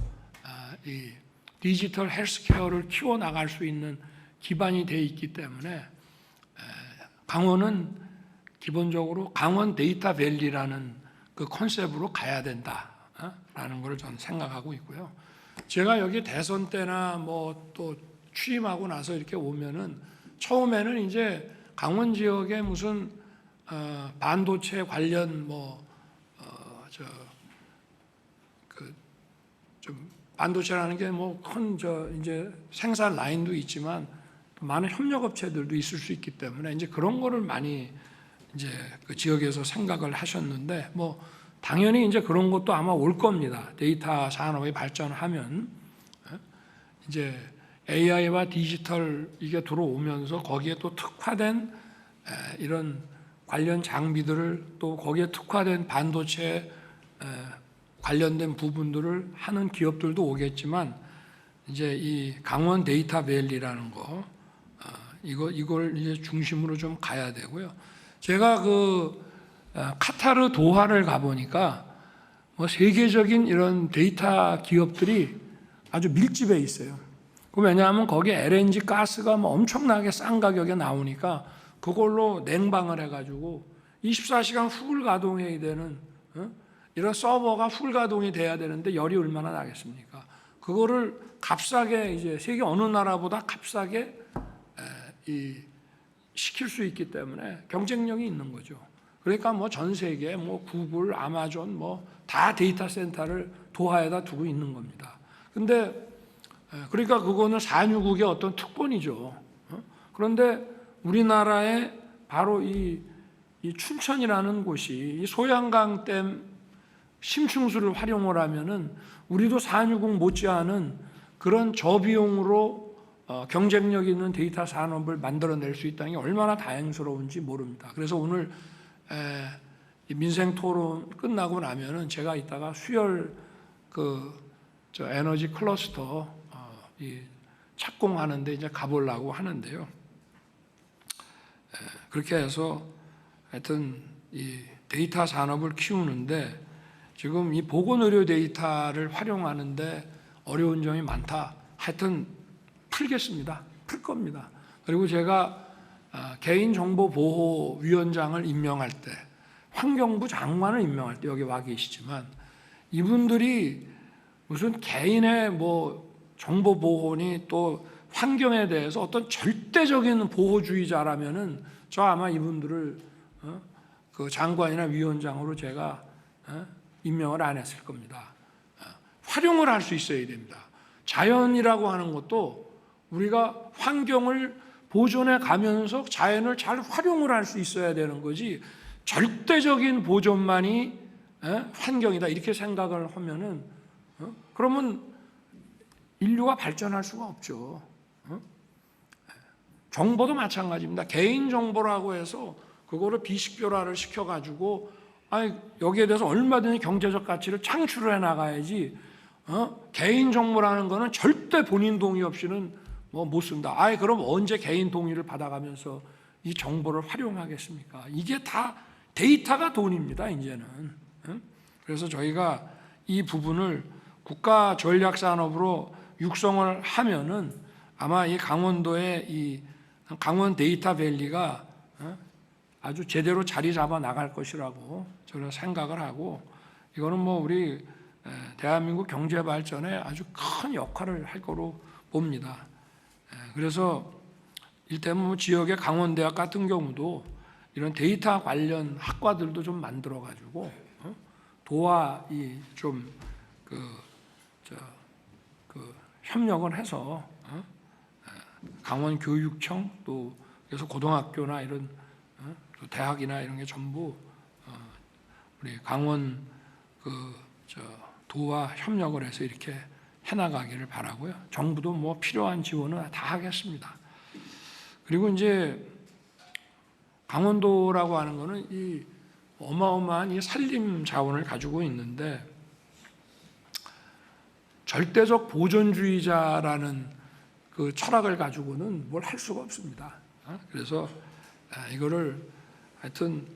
이 디지털 헬스케어를 키워 나갈 수 있는 기반이 돼 있기 때문에 강원은 기본적으로 강원 데이터 밸리라는 그 컨셉으로 가야 된다라는 걸 저는 생각하고 있고요. 제가 여기 대선 때나 뭐 또 취임하고 나서 이렇게 오면은 처음에는 이제 강원 지역에 무슨 반도체 관련 좀 반도체라는 게 뭐 큰 이제 생산 라인도 있지만 많은 협력 업체들도 있을 수 있기 때문에 이제 그런 거를 많이 이제 그 지역에서 생각을 하셨는데 뭐 당연히 이제 그런 것도 아마 올 겁니다. 데이터 산업이 발전하면 이제 AI와 디지털 이게 들어오면서 거기에 또 특화된 이런 관련 장비들을 또 거기에 특화된 반도체 관련된 부분들을 하는 기업들도 오겠지만 이제 이 강원 데이터 밸리라는 거 이걸 이제 중심으로 좀 가야 되고요. 제가 그 카타르 도하를 가보니까 뭐 세계적인 이런 데이터 기업들이 아주 밀집해 있어요. 왜냐하면 거기에 LNG 가스가 뭐 엄청나게 싼 가격에 나오니까 그걸로 냉방을 해가지고 24시간 풀 가동해야 되는 이런 서버가 풀 가동이 돼야 되는데 열이 얼마나 나겠습니까? 그거를 값싸게 이제 세계 어느 나라보다 값싸게 시킬 수 있기 때문에 경쟁력이 있는 거죠. 그러니까 뭐 전 세계 뭐 구글, 아마존 뭐 다 데이터 센터를 도하에다 두고 있는 겁니다. 근데 그러니까 그거는 산유국의 어떤 특권이죠. 그런데 우리나라에 바로 이 춘천이라는 곳이 이 소양강댐 심층수를 활용을 하면은 우리도 산유국 못지않은 그런 저비용으로 경쟁력 있는 데이터 산업을 만들어낼 수 있다는 게 얼마나 다행스러운지 모릅니다. 그래서 오늘 민생 토론 끝나고 나면은 제가 이따가 수열 에너지 클러스터 착공하는데 이제 가보려고 하는데요. 그렇게 해서 하여튼 이 데이터 산업을 키우는데 지금 이 보건의료 데이터를 활용하는데 어려운 점이 많다. 하여튼 풀겠습니다. 풀 겁니다. 그리고 제가 개인정보보호위원장을 임명할 때 환경부 장관을 임명할 때 여기 와 계시지만 이분들이 무슨 개인의 뭐 정보 보호니 또 환경에 대해서 어떤 절대적인 보호주의자라면은 저 아마 이분들을 그 장관이나 위원장으로 제가 임명을 안 했을 겁니다. 활용을 할 수 있어야 됩니다. 자연이라고 하는 것도 우리가 환경을 보존해 가면서 자연을 잘 활용을 할 수 있어야 되는 거지 절대적인 보존만이 환경이다 이렇게 생각을 하면은 그러면 인류가 발전할 수가 없죠. 정보도 마찬가지입니다. 개인 정보라고 해서 그거를 비식별화를 시켜가지고 여기에 대해서 얼마든지 경제적 가치를 창출해 나가야지. 개인 정보라는 거는 절대 본인 동의 없이는 뭐 못 쓴다. 그럼 언제 개인 동의를 받아가면서 이 정보를 활용하겠습니까? 이게 다 데이터가 돈입니다. 이제는. 그래서 저희가 이 부분을 국가 전략 산업으로 육성을 하면은 아마 이 강원도의 이 강원 데이터 밸리가 아주 제대로 자리 잡아 나갈 것이라고 저는 생각을 하고 이거는 뭐 우리 대한민국 경제 발전에 아주 큰 역할을 할 거로 봅니다. 그래서 일테면 지역의 강원대학 같은 경우도 이런 데이터 관련 학과들도 좀 만들어 가지고 도와 좀 협력을 해서 강원교육청 또 그래서 고등학교나 이런 대학이나 이런 게 전부 우리 강원 도와 협력을 해서 이렇게 해나가기를 바라고요. 정부도 뭐 필요한 지원은 다 하겠습니다. 그리고 이제 강원도라고 하는 거는 이 어마어마한 이 산림 자원을 가지고 있는데 절대적 보존주의자라는 그 철학을 가지고는 뭘 할 수가 없습니다. 그래서 이거를 하여튼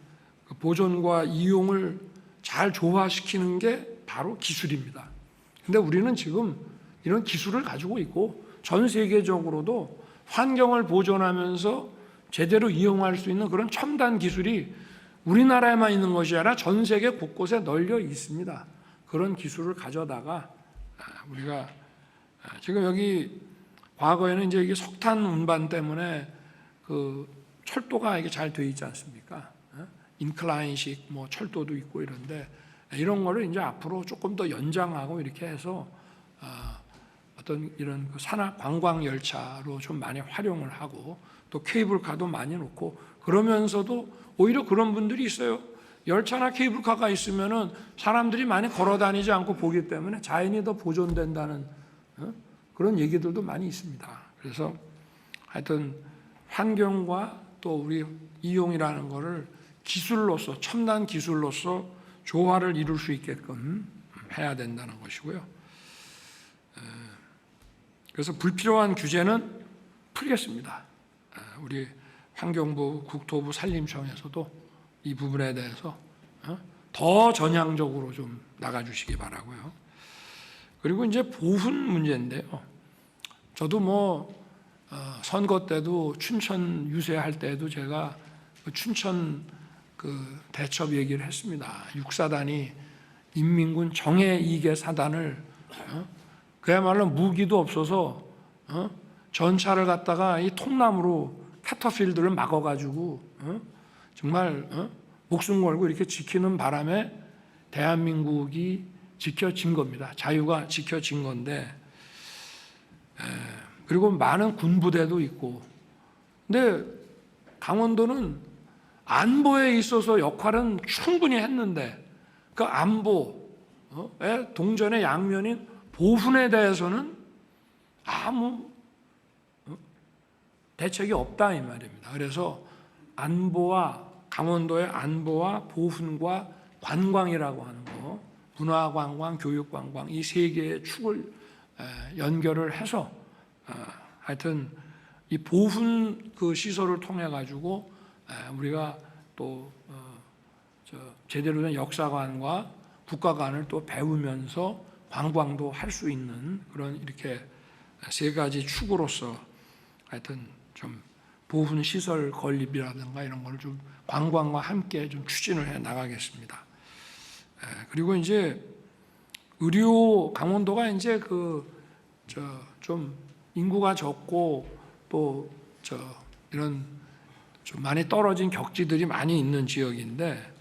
그 보존과 이용을 잘 조화시키는 게 바로 기술입니다. 근데 우리는 지금 이런 기술을 가지고 있고 전 세계적으로도 환경을 보존하면서 제대로 이용할 수 있는 그런 첨단 기술이 우리나라에만 있는 것이 아니라 전 세계 곳곳에 널려 있습니다. 그런 기술을 가져다가 우리가 지금 여기 과거에는 이제 이게 석탄 운반 때문에 그 철도가 이게 잘 돼 있지 않습니까? 인클라인식 뭐 철도도 있고 이런데 이런 거를 이제 앞으로 조금 더 연장하고 이렇게 해서 어떤 이런 그 산악 관광 열차로 좀 많이 활용을 하고 또 케이블카도 많이 놓고 그러면서도 오히려 그런 분들이 있어요. 열차나 케이블카가 있으면은 사람들이 많이 걸어 다니지 않고 보기 때문에 자연이 더 보존된다는 그런 얘기들도 많이 있습니다. 그래서 하여튼 환경과 또 우리 이용이라는 거를 기술로서 첨단 기술로서 조화를 이룰 수 있게끔 해야 된다는 것이고요. 그래서 불필요한 규제는 풀겠습니다. 우리 환경부, 국토부, 산림청에서도 이 부분에 대해서 더 전향적으로 좀 나가주시기 바라고요. 그리고 이제 보훈 문제인데요. 저도 뭐 선거 때도 춘천 유세할 때도 제가 그 춘천 그 대첩 얘기를 했습니다. 6사단이 인민군 정예 2개 사단을 그야말로 무기도 없어서 전차를 갖다가 이 통나무로 캐터필드를 막아가지고 정말 목숨 걸고 이렇게 지키는 바람에 대한민국이 지켜진 겁니다. 자유가 지켜진 건데 그리고 많은 군부대도 있고 근데 강원도는 안보에 있어서 역할은 충분히 했는데 그 안보의 동전의 양면인 보훈에 대해서는 아무 대책이 없다 이 말입니다. 그래서 안보와 강원도의 안보와 보훈과 관광이라고 하는 거, 문화관광, 교육관광 이 세 개의 축을 연결을 해서 하여튼 이 보훈 그 시설을 통해 가지고 우리가 또 제대로 된 역사관과 국가관을 또 배우면서 관광도 할 수 있는 그런 이렇게 세 가지 축으로서 하여튼 좀 보훈 시설 건립이라든가 이런 걸 좀 관광과 함께 좀 추진을 해 나가겠습니다. 그리고 이제 의료 강원도가 이제 좀 인구가 적고 또 이런 좀 많이 떨어진 격지들이 많이 있는 지역인데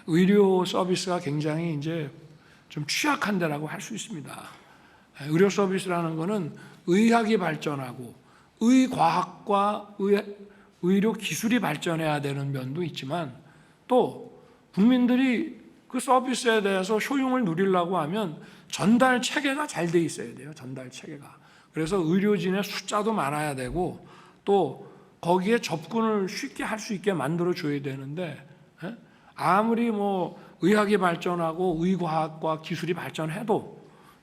의료 서비스가 굉장히 이제 좀 취약한 데라고 할 수 있습니다. 의료 서비스라는 거는 의학이 발전하고 의과학과 의료 기술이 발전해야 되는 면도 있지만 또 국민들이 그 서비스에 대해서 효용을 누리려고 하면 전달 체계가 잘 돼 있어야 돼요. 전달 체계가. 그래서 의료진의 숫자도 많아야 되고 또 거기에 접근을 쉽게 할 수 있게 만들어 줘야 되는데 아무리 뭐 의학이 발전하고 의과학과 기술이 발전해도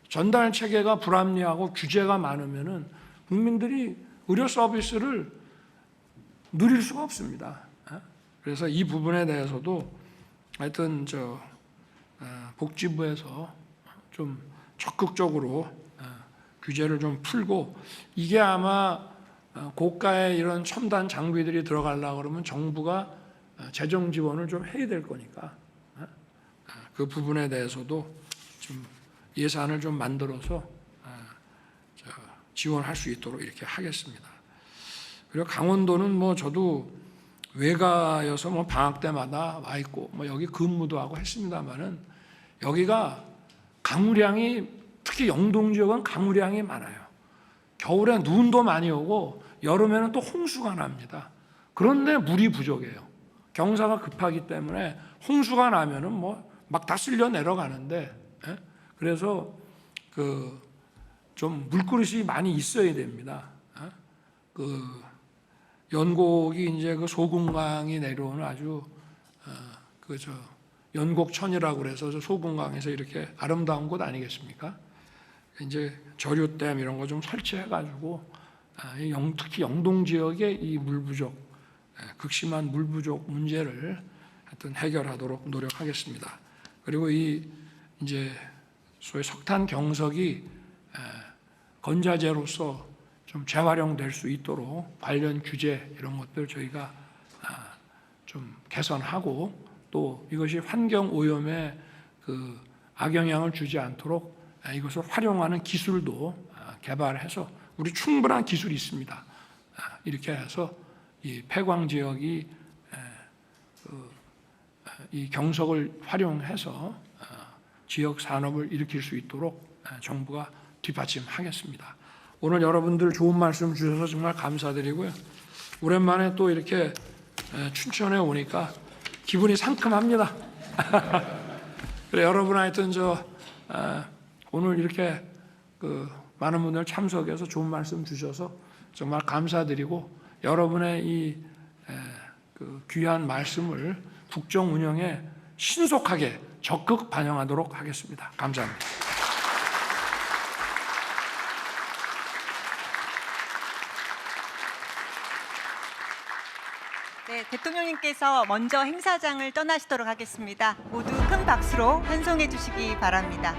전달 체계가 불합리하고 규제가 많으면은 국민들이 의료 서비스를 누릴 수가 없습니다. 그래서 이 부분에 대해서도 하여튼 복지부에서 좀 적극적으로 규제를 좀 풀고 이게 아마 고가의 이런 첨단 장비들이 들어가려고 그러면 정부가 재정 지원을 좀 해야 될 거니까 그 부분에 대해서도 좀 예산을 좀 만들어서 지원할 수 있도록 이렇게 하겠습니다. 그리고 강원도는 뭐 저도 외가여서 뭐 방학 때마다 와 있고 뭐 여기 근무도 하고 했습니다만은 여기가 강우량이 특히 영동 지역은 강우량이 많아요. 겨울에 눈도 많이 오고 여름에는 또 홍수가 납니다. 그런데 물이 부족해요. 경사가 급하기 때문에 홍수가 나면은 뭐 막 다 쓸려 내려가는데 그래서 좀 물그릇이 많이 있어야 됩니다. 연곡이 이제 그 소금강이 내려오는 아주 연곡천이라고 그래서 저 소금강에서 이렇게 아름다운 곳 아니겠습니까? 이제 저류댐 이런 거 좀 설치해가지고 특히 영동 지역의 이 물 부족, 극심한 물 부족 문제를 하여튼 해결하도록 노력하겠습니다. 그리고 이 이제 소위 석탄 경석이 건자재로서 좀 재활용될 수 있도록 관련 규제 이런 것들 저희가 좀 개선하고 또 이것이 환경 오염에 그 악영향을 주지 않도록 이것을 활용하는 기술도 개발해서 우리 충분한 기술이 있습니다. 이렇게 해서 이 폐광 지역이 이 경석을 활용해서 지역 산업을 일으킬 수 있도록 정부가 뒷받침하겠습니다. 오늘 여러분들 좋은 말씀 주셔서 정말 감사드리고요. 오랜만에 또 이렇게 춘천에 오니까 기분이 상큼합니다. 그래 여러분 하여튼 오늘 이렇게 많은 분들 참석해서 좋은 말씀 주셔서 정말 감사드리고 여러분의 이 귀한 말씀을 국정 운영에 신속하게 적극 반영하도록 하겠습니다. 감사합니다.
네, 대통령님께서 먼저 행사장을 떠나시도록 하겠습니다. 모두 큰 박수로 환송해 주시기 바랍니다.